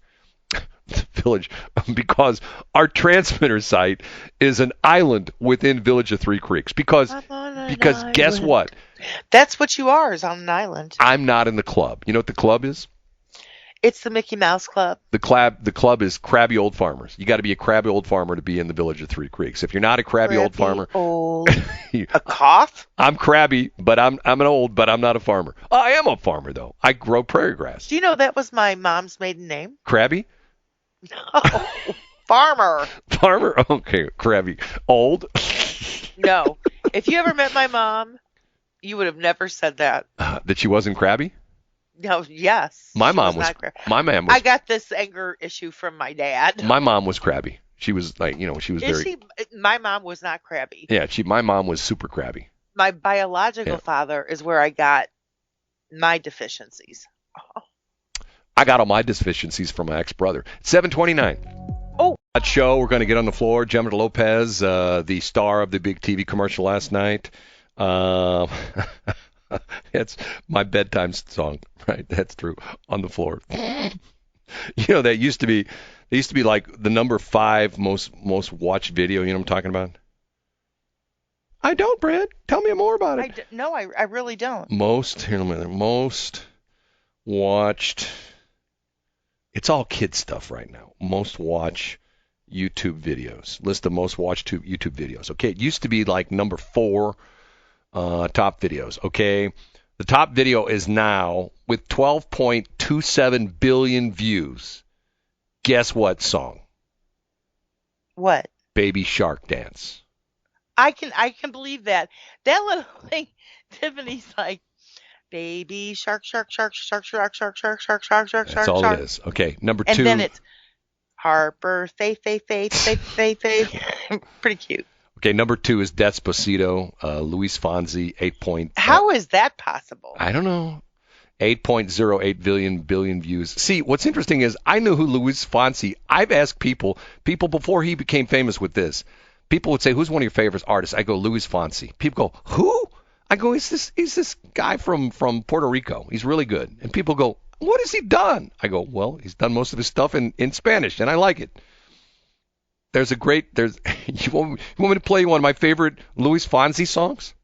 D: Village, because our transmitter site is an island within Village of Three Creeks. Because guess what?
C: That's what you are, is on an island.
D: I'm not in the club. You know what the club is?
C: It's the Mickey Mouse Club.
D: The club is crabby old farmers. You got to be a crabby old farmer to be in the Village of Three Creeks. If you're not a crabby old farmer,
C: a cough.
D: I'm crabby, but I'm an old, but I'm not a farmer. I am a farmer though. I grow prairie grass.
C: Do you know that was my mom's maiden name?
D: Crabby?
C: No, farmer.
D: Farmer? Okay, crabby. Old?
C: No. If you ever met my mom, you would have never said that.
D: That she wasn't crabby?
C: No, yes.
D: My mom was.
C: I got this anger issue from my dad.
D: My mom was crabby. She was like, she was
C: My mom was not crabby.
D: Yeah, my mom was super crabby.
C: My biological father is where I got my deficiencies. Oh.
D: I got all my deficiencies from my ex-brother. 7:29.
C: Oh.
D: That show, we're going to get on the floor. Jennifer Lopez, the star of the big TV commercial last night. It's my bedtime song, right? That's true. On the floor. That used to be like the number 5 most watched video. You know what I'm talking about? I don't, Brad. Tell me more about it.
C: No, I really don't.
D: Most watched. It's all kid stuff right now. Most watch YouTube videos. List of most watched YouTube videos. Okay, it used to be like number 4 top videos. Okay, the top video is now with 12.27 billion views. Guess what song?
C: What?
D: Baby Shark Dance.
C: I can believe that. That little thing, Tiffany's like, baby shark, shark, shark, shark, shark, shark, shark, shark, shark, shark,
D: That's all it is. Okay, number 2.
C: And then it's Harper, Faith. Pretty cute.
D: Okay, number 2 is Despacito, Luis Fonsi, 8.
C: How is that possible?
D: I don't know. 8.08 billion views. See, what's interesting is I knew who Luis Fonsi. I've asked people before he became famous with this. People would say, "Who's one of your favorite artists?" I go, "Luis Fonsi." People go, "Who?" I go, he's this guy from Puerto Rico. He's really good. And people go, what has he done? I go, well, he's done most of his stuff in Spanish, and I like it. You want me to play one of my favorite Luis Fonsi songs?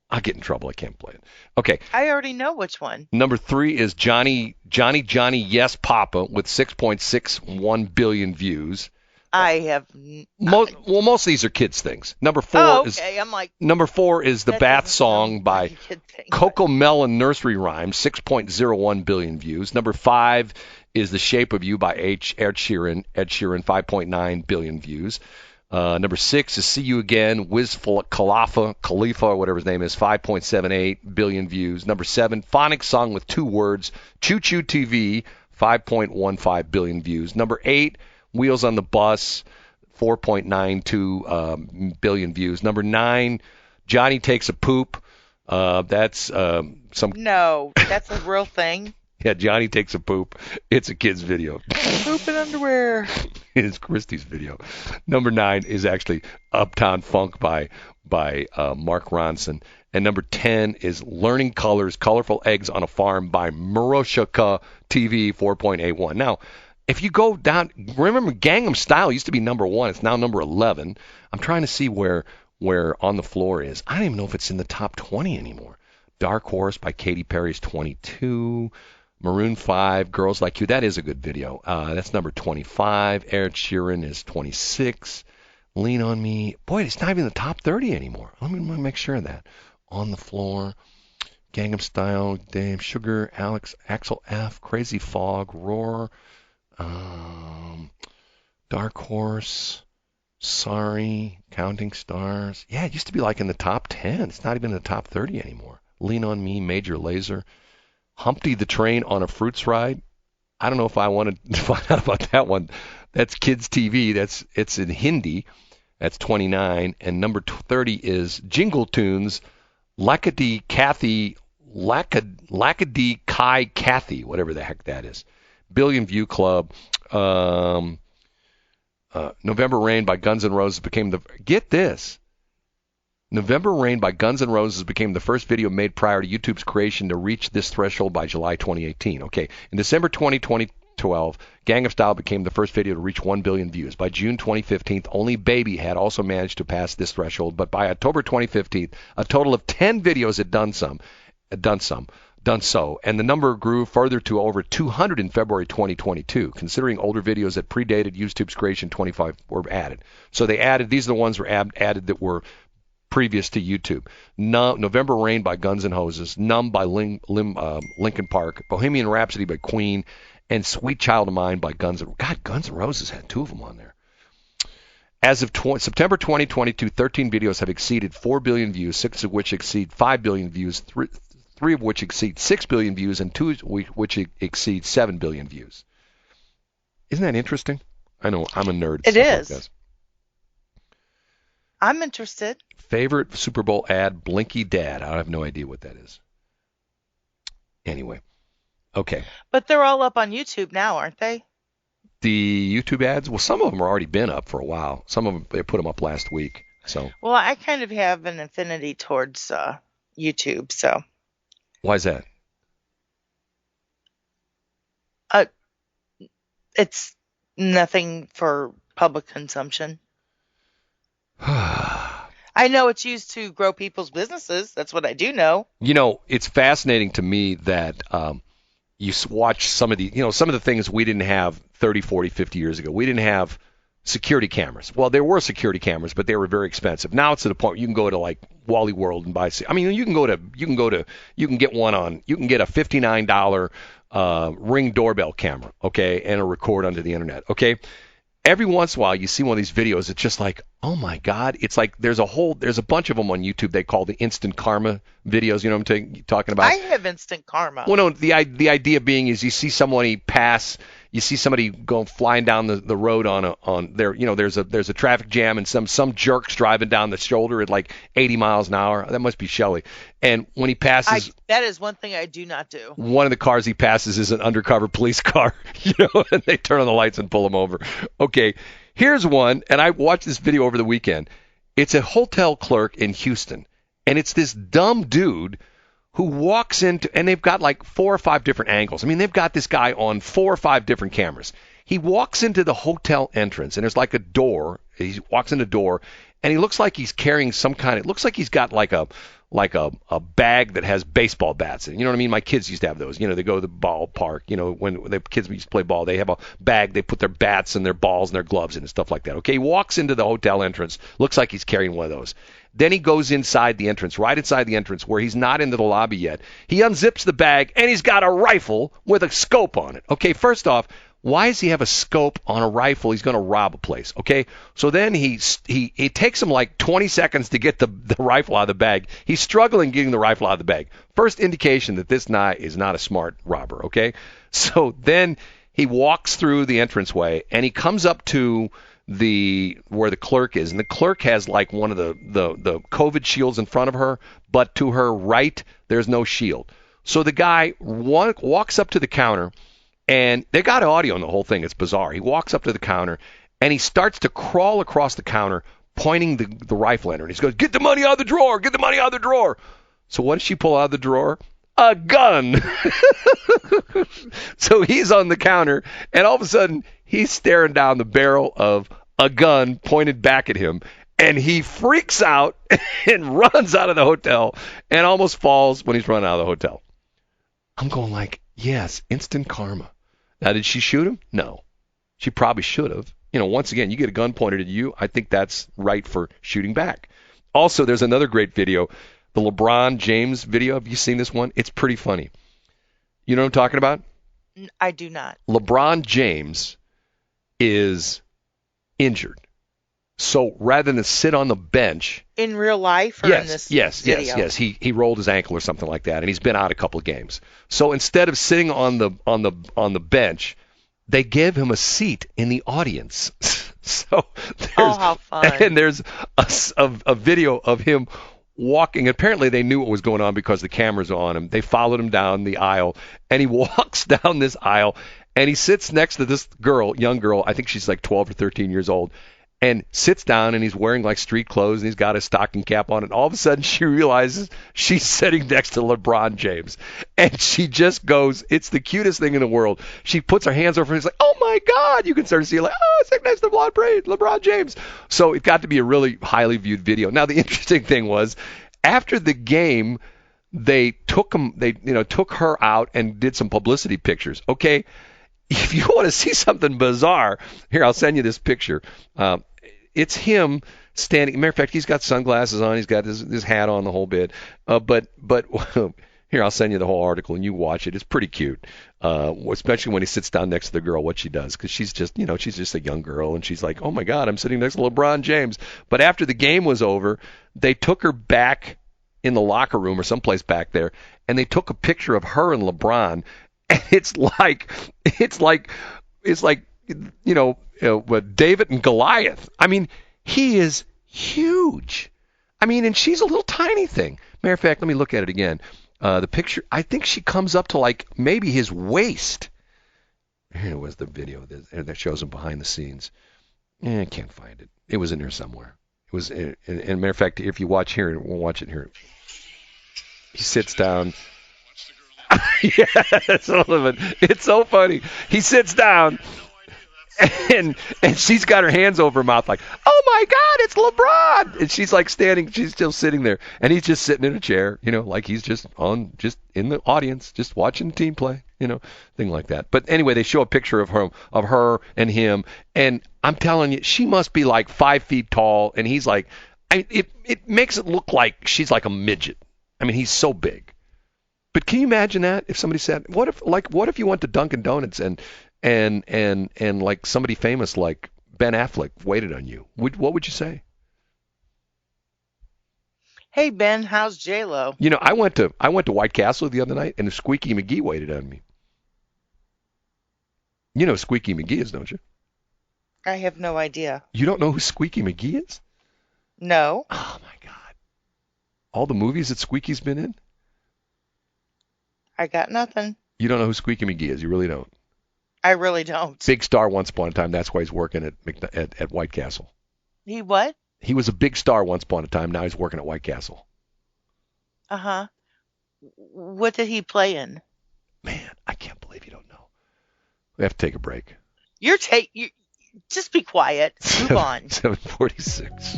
D: I'll get in trouble. I can't play it. Okay.
C: I already know which one.
D: Number 3 is Johnny Yes Papa with 6.61 billion views.
C: I have.
D: Most of these are kids things. Number 4 is.
C: I'm like.
D: Number 4 is the Bath Song by Coco Melon Nursery Rhymes, 6.01 billion views. Number 5 is The Shape of You by Ed Sheeran, 5.9 billion views. Number 6 is See You Again, Wiz Khalifa, or whatever his name is, 5.78 billion views. Number 7, Phonics Song with 2 words, Choo Choo TV, 5.15 billion views. Number 8, Wheels on the Bus, 4.92 billion views. Number 9, Johnny Takes a Poop. That's some.
C: No, that's a real thing.
D: Yeah, Johnny Takes a Poop. It's a kid's video.
C: Poop in underwear.
D: It's Christy's video. Number 9 is actually Uptown Funk by Mark Ronson. And number 10 is Learning Colors, Colorful Eggs on a Farm by Maroshka TV, 4.81. Now, if you go down, remember Gangnam Style used to be number 1. It's now number 11. I'm trying to see where On the Floor is. I don't even know if it's in the top 20 anymore. Dark Horse by Katy Perry is 22. Maroon 5, Girls Like You. That is a good video. That's number 25. Ed Sheeran is 26. Lean on Me. Boy, it's not even in the top 30 anymore. Let me make sure of that. On the Floor. Gangnam Style. Dame Sugar. Axel F. Crazy Fog. Roar. Dark Horse. Sorry. Counting Stars. Yeah, it used to be like in the top 10. It's not even in the top 30 anymore. Lean on Me. Major Lazer. Humpty the Train on a Fruits Ride. I don't know if I wanted to find out about that one. That's kids TV. It's in Hindi. That's 29. And number 30 is Jingle Tunes, Lackady Kai Kathy, whatever the heck that is. Billion View Club. November Rain by Guns N' Roses became the. Get this. November Rain by Guns N' Roses became the first video made prior to YouTube's creation to reach this threshold by July 2018. Okay, in December 2012, Gangnam Style became the first video to reach 1 billion views. By June 2015, only Baby had also managed to pass this threshold, but by October 2015, a total of 10 videos had done so, and the number grew further to over 200 in February 2022, considering older videos that predated YouTube's creation. 25 were added. So they added, these are the ones were added that were previous to YouTube. November Rain by Guns N' Roses, Numb by Linkin Park, Bohemian Rhapsody by Queen, and Sweet Child of Mine by Guns N' Roses had 2 of them on there. As of September 2022, 13 videos have exceeded 4 billion views, 6 of which exceed 5 billion views, 3 of which exceed 6 billion views, and 2 which exceed 7 billion views. Isn't that interesting? I know, I'm a nerd.
C: It is. Like I'm interested.
D: Favorite Super Bowl ad, Blinky Dad. I have no idea what that is. Anyway. Okay.
C: But they're all up on YouTube now, aren't they?
D: The YouTube ads? Well, some of them have already been up for a while. Some of them, they put them up last week. So.
C: Well, I kind of have an affinity towards YouTube, so.
D: Why is that?
C: It's nothing for public consumption. I know it's used to grow people's businesses. That's what I do know.
D: You know, it's fascinating to me that you watch some of the things we didn't have 30, 40, 50 years ago. We didn't have security cameras. Well, there were security cameras, but they were very expensive. Now it's to the point where you can go to like Wally World and buy. I mean, you can get a $59 Ring doorbell camera, okay, and a record onto the internet, okay. Every once in a while, you see one of these videos. It's just like, oh my God! It's like there's a bunch of them on YouTube. They call the instant karma videos. You know what I'm talking about?
C: I have instant karma.
D: Well, no, the idea being is you see somebody go flying down the road on there. You know, there's a traffic jam and some jerk's driving down the shoulder at like 80 miles an hour. That must be Shelley. And when he passes,
C: that is one thing I do not do.
D: One of the cars he passes is an undercover police car, and they turn on the lights and pull him over. Okay, here's one, and I watched this video over the weekend. It's a hotel clerk in Houston, And it's this dumb dude who walks into, and they've got like 4 or 5 different angles. I mean, they've got this guy on 4 or 5 different cameras. He walks into the hotel entrance, and there's like a door. He walks in the door, and he looks like he's carrying some kind of, it looks like he's got like a bag that has baseball bats in it. You know what I mean? My kids used to have those. You know, they go to the ballpark. You know, when the kids used to play ball, they have a bag. They put their bats and their balls and their gloves in and stuff like that. Okay, he walks into the hotel entrance. Looks like he's carrying one of those. Then he goes inside the entrance, right inside the entrance where he's not into the lobby yet. He unzips the bag, and he's got a rifle with a scope on it. Okay, first off, why does he have a scope on a rifle? He's going to rob a place, okay? So then he takes him like 20 seconds to get the rifle out of the bag. He's struggling getting the rifle out of the bag. First indication that this guy is not a smart robber, okay? So then he walks through the entranceway, and he comes up to where the clerk is, and the clerk has like one of the COVID shields in front of her, but to her right, there's no shield. So the guy walks up to the counter, and they got audio on the whole thing. It's bizarre. He walks up to the counter, and he starts to crawl across the counter, pointing the rifle at her. And he goes, "Get the money out of the drawer! Get the money out of the drawer!" So what does she pull out of the drawer? A gun. So he's on the counter, and all of a sudden, he's staring down the barrel of a gun pointed back at him, and he freaks out and runs out of the hotel and almost falls when he's running out of the hotel. I'm going like, yes, instant karma. Now, did she shoot him? No. She probably should have. You know, once again, you get a gun pointed at you, I think that's right for shooting back. Also, there's another great video, the LeBron James video. Have you seen this one? It's pretty funny. You know what I'm talking about?
C: I do not.
D: LeBron James is injured. So rather than sit on the bench,
C: in real life or in this video?
D: Yes. He rolled his ankle or something like that, and he's been out a couple of games. So instead of sitting on the bench, they gave him a seat in the audience. So
C: how fun!
D: And there's a video of him walking. Apparently, they knew what was going on because the cameras are on him. They followed him down the aisle, and he walks down this aisle, and he sits next to this girl, young girl. I think she's like 12 or 13 years old. And sits down, and he's wearing like street clothes, and he's got a stocking cap on. And all of a sudden, she realizes she's sitting next to LeBron James, and she just goes, "It's the cutest thing in the world." She puts her hands over him. He's like, "Oh my God!" You can start to see like, "Oh, it's like next to LeBron James." So it got to be a really highly viewed video. Now the interesting thing was, after the game, they took her out and did some publicity pictures. Okay, if you want to see something bizarre, here I'll send you this picture. It's him standing. Matter of fact, he's got sunglasses on. He's got his hat on the whole bit. But here, I'll send you the whole article and you watch it. It's pretty cute, especially when he sits down next to the girl, what she does, because she's just a young girl, and she's like, "Oh my God, I'm sitting next to LeBron James." But after the game was over, they took her back in the locker room or someplace back there, and they took a picture of her and LeBron, and it's like David and Goliath. I mean, he is huge. I mean, and she's a little tiny thing. Matter of fact, let me look at it again. The picture, I think she comes up to like maybe his waist. Here was the video that shows him behind the scenes. I can't find it. It was in there somewhere. It was, and matter of fact, if you watch here, we'll watch it here. He sits down. Yes, Sullivan. It's so funny. He sits down. And she's got her hands over her mouth like, "Oh my God, it's LeBron!" And she's like standing, she's still sitting there, and he's just sitting in a chair, like he's just in the audience, just watching the team play, thing like that. But anyway, they show a picture of her and him, and I'm telling you, she must be like 5 feet tall, and he's like, it makes it look like she's like a midget. I mean, he's so big. But can you imagine that if somebody said, what if you went to Dunkin' Donuts and like somebody famous like Ben Affleck waited on you? What would you say?
C: "Hey Ben, how's J-Lo?"
D: I went to White Castle the other night, and Squeaky McGee waited on me. You know who Squeaky McGee is, don't you?
C: I have no idea.
D: You don't know who Squeaky McGee is?
C: No.
D: Oh my God! All the movies that Squeaky's been in?
C: I got nothing.
D: You don't know who Squeaky McGee is? You really don't?
C: I really don't.
D: Big star once upon a time. That's why he's working at White Castle.
C: He what?
D: He was a big star once upon a time. Now he's working at White Castle.
C: Uh-huh. What did he play in?
D: Man, I can't believe you don't know. We have to take a break.
C: You just be quiet. Move on.
D: 7:46.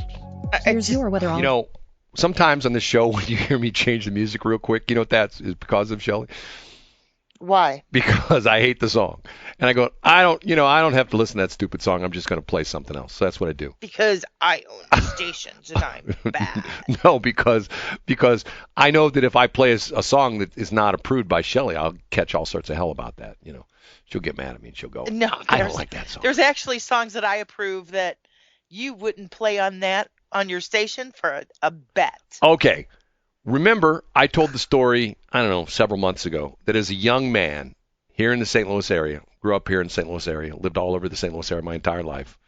I: Here's your weather on.
D: You know, sometimes on this show when you hear me change the music real quick, you know what that is because of, Shelley?
C: Why?
D: Because I hate the song. And I go, I don't have to listen to that stupid song. I'm just going to play something else. So that's what I do.
C: Because I own the stations and I'm bad.
D: No, because I know that if I play a song that is not approved by Shelley, I'll catch all sorts of hell about that. You know, she'll get mad at me and she'll go,
C: No,
D: I don't like that song.
C: There's actually songs that I approve that you wouldn't play on your station for a bet.
D: Okay. Remember, I told the story, I don't know, several months ago, that as a young man here in the St. Louis area, grew up here in the St. Louis area, lived all over the St. Louis area my entire life.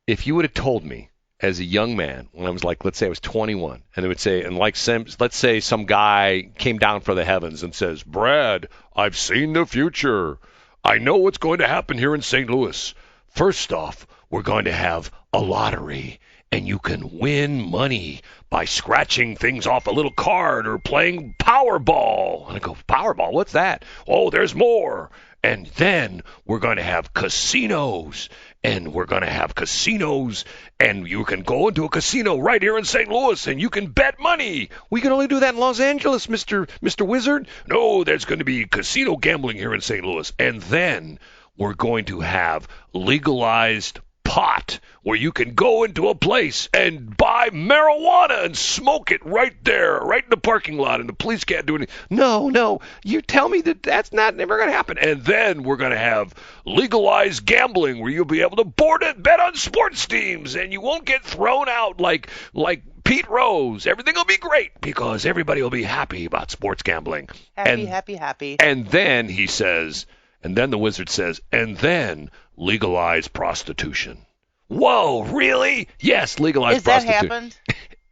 D: If you would have told me as a young man, when I was like, let's say I was 21, and it would say, and like, let's say some guy came down from the heavens and says, Brad, I've seen the future. I know what's going to happen here in St. Louis. First off, we're going to have a lottery. And you can win money by scratching things off a little card or playing Powerball. And I go, Powerball? What's that? Oh, there's more. And then we're going to have casinos. And we're going to have casinos. And you can go into a casino right here in St. Louis and you can bet money. We can only do that in Los Angeles, Mr. Wizard. No, there's going to be casino gambling here in St. Louis. And then we're going to have legalized pot where you can go into a place and buy marijuana and smoke it right there, right in the parking lot, and the police can't do anything. No, you tell me that's not never going to happen. And then we're going to have legalized gambling where you'll be able to bet on sports teams and you won't get thrown out like Pete Rose. Everything will be great because everybody will be happy about sports gambling.
C: Happy.
D: And then he says, and then the wizard says, and then legalize prostitution. Whoa, really? Yes, legalize prostitution.
C: Has that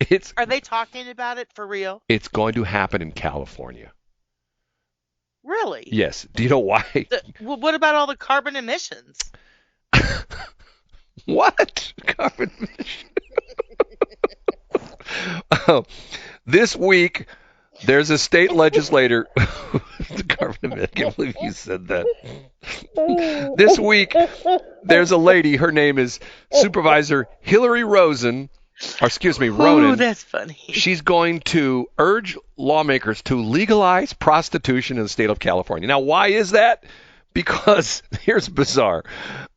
C: happened? Are they talking about it for real?
D: It's going to happen in California.
C: Really?
D: Yes. Do you know why?
C: Well, what about all the carbon emissions?
D: What? Carbon emissions? This week, there's a state legislator. The carbon emission. I can't believe you said that. This week, there's a lady. Her name is Supervisor Hillary Ronen.
C: Oh, that's funny.
D: She's going to urge lawmakers to legalize prostitution in the state of California. Now, why is that? Because here's bizarre.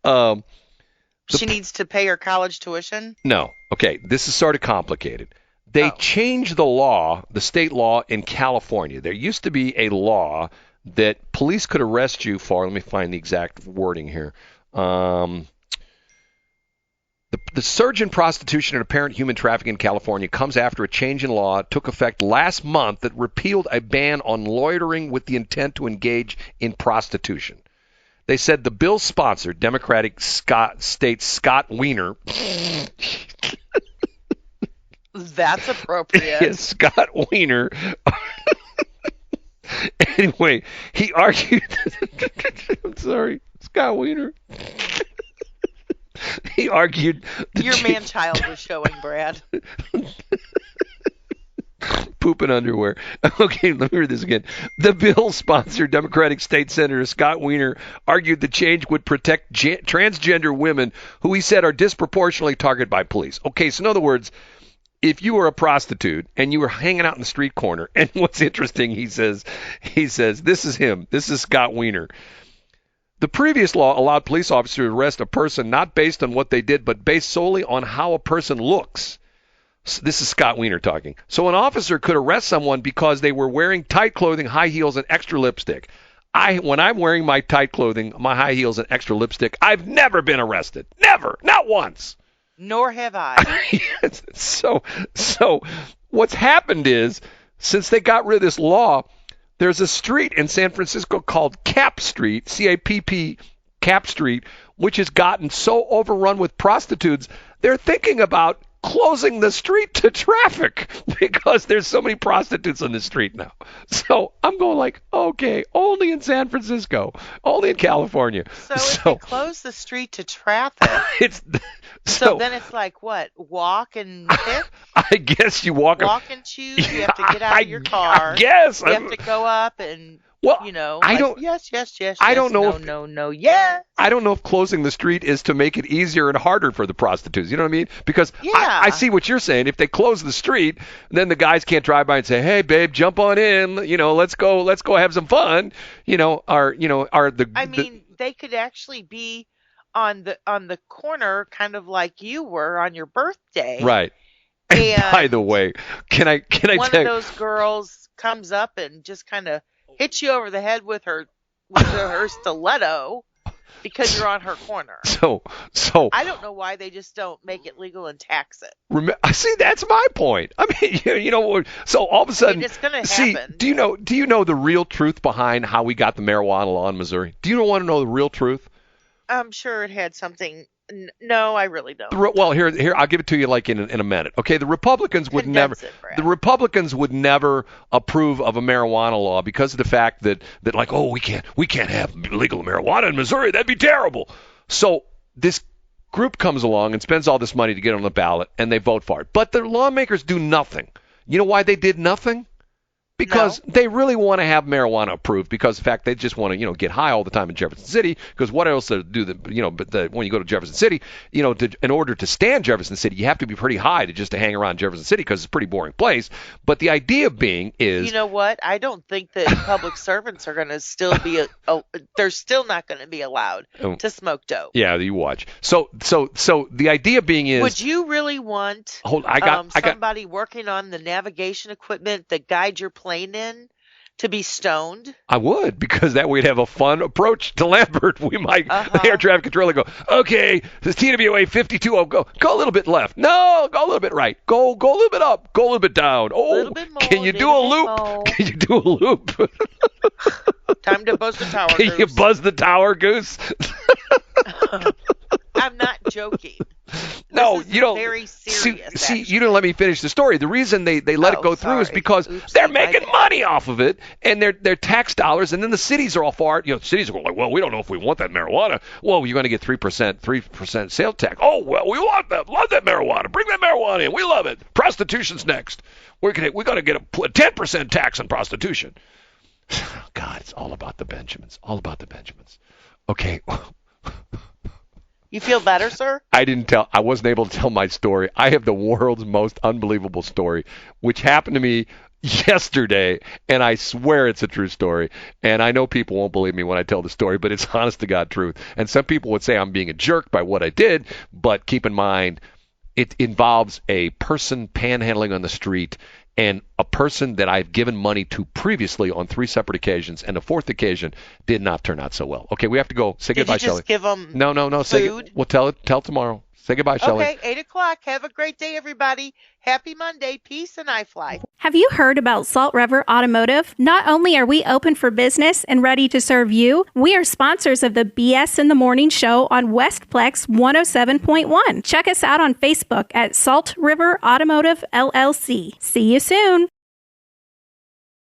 C: She needs to pay her college tuition?
D: No. Okay, this is sort of complicated. They changed the law, the state law in California. There used to be a law that police could arrest you for. Let me find the exact wording here. The surge in prostitution and apparent human trafficking in California comes after a change in law took effect last month that repealed a ban on loitering with the intent to engage in prostitution. They said the bill sponsored Democratic State Scott Wiener.
C: That's appropriate.
D: Yes, Scott Wiener. Anyway, he argued. I'm sorry, Scott Wiener. He argued.
C: Your man-child was showing, Brad.
D: Poop in underwear. Okay, let me read this again. The bill-sponsored Democratic State Senator Scott Wiener argued the change would protect transgender women who he said are disproportionately targeted by police. Okay, so in other words, if you were a prostitute and you were hanging out in the street corner, and what's interesting, he says, this is him. This is Scott Wiener. The previous law allowed police officers to arrest a person not based on what they did, but based solely on how a person looks. This is Scott Wiener talking. So an officer could arrest someone because they were wearing tight clothing, high heels, and extra lipstick. When I'm wearing my tight clothing, my high heels, and extra lipstick, I've never been arrested. Never. Not once.
C: Nor have I.
D: So what's happened is, since they got rid of this law, there's a street in San Francisco called Cap Street, C-A-P-P, Cap Street, which has gotten so overrun with prostitutes, they're thinking about closing the street to traffic because there's so many prostitutes on the street now. So I'm going like, okay, only in San Francisco, only in California.
C: So if they close the street to traffic, so then it's like what? Walk and pick?
D: I guess you walk
C: and choose. You have to get out of your car.
D: I guess
C: you have to go up and.
D: Well,
C: I don't. Yes.
D: I don't know.
C: No. Yes.
D: I don't know if closing the street is to make it easier and harder for the prostitutes. You know what I mean? Because I see what you're saying. If they close the street, then the guys can't drive by and say, "Hey, babe, jump on in. Let's go have some fun."
C: They could actually be on the corner, kind of like you were on your birthday.
D: Right. And by the way, can I
C: one of those girls comes up and just kind of hits you over the head with her stiletto because you're on her corner.
D: So
C: I don't know why they just don't make it legal and tax it.
D: See, that's my point. I mean, so all of a sudden,
C: it's going to happen.
D: Do you know the real truth behind how we got the marijuana law in Missouri? Do you want to know the real truth?
C: I'm sure it had something. No, I really don't.
D: Well, here I'll give it to you like in a minute. Okay, the Republicans would never approve of a marijuana law because of the fact that like, oh, we can't have legal marijuana in Missouri. That'd be terrible. So this group comes along and spends all this money to get on the ballot, and they vote for it. But the lawmakers do nothing. You know why they did nothing? Because they really want to have marijuana approved because of the fact they just want to, get high all the time in Jefferson City. Because what else to do? When you go to Jefferson City, in order to stand Jefferson City, you have to be pretty high to hang around Jefferson City because it's a pretty boring place. But the idea being is,
C: you know what? I don't think that public servants are going to still be. They're still not going to be allowed to smoke dope.
D: Yeah, you watch. So the idea being is,
C: would you really want somebody working on the navigation equipment that guides your plane in to be stoned?
D: I would, because that way we'd have a fun approach to Lambert. We might, the air traffic controller go, okay, this TWA 52, oh, go a little bit left. No, go a little bit right. Go a little bit up. Go a little bit down. Oh,
C: little bit more,
D: can you do a loop? Can you do a loop?
C: Time to buzz the tower,
D: Can
C: Goose.
D: you buzz the tower, Goose?
C: I'm not joking.
D: No, you don't.
C: Very serious.
D: See, you didn't let me finish the story. The reason they let it go through is because they're making money off of it, and they're tax dollars, and then the cities are all for it. The cities are going like, well, we don't know if we want that marijuana. Well, you're going to get 3% sales tax. Oh, well, we want that. Love that marijuana. Bring that marijuana in. We love it. Prostitution's next. We're going to get a 10% tax on prostitution. God, it's all about the Benjamins. All about the Benjamins. Okay.
C: You feel better, sir?
D: I wasn't able to tell my story. I have the world's most unbelievable story, which happened to me yesterday, and I swear it's a true story. And I know people won't believe me when I tell the story, but it's honest to God truth. And some people would say I'm being a jerk by what I did, but keep in mind, it involves a person panhandling on the street and a person that I've given money to previously on 3 separate occasions, and the 4th occasion did not turn out so well. Okay, we have to go. Say goodbye, Shelley.
C: Did you just give them
D: No.
C: food?
D: We'll tell tomorrow. Say goodbye, Shelley.
C: Okay, 8 o'clock. Have a great day, everybody. Happy Monday. Peace, and I fly.
I: Have you heard about Salt River Automotive? Not only are we open for business and ready to serve you, we are sponsors of the BS in the Morning Show on Westplex 107.1. Check us out on Facebook at Salt River Automotive LLC. See you soon.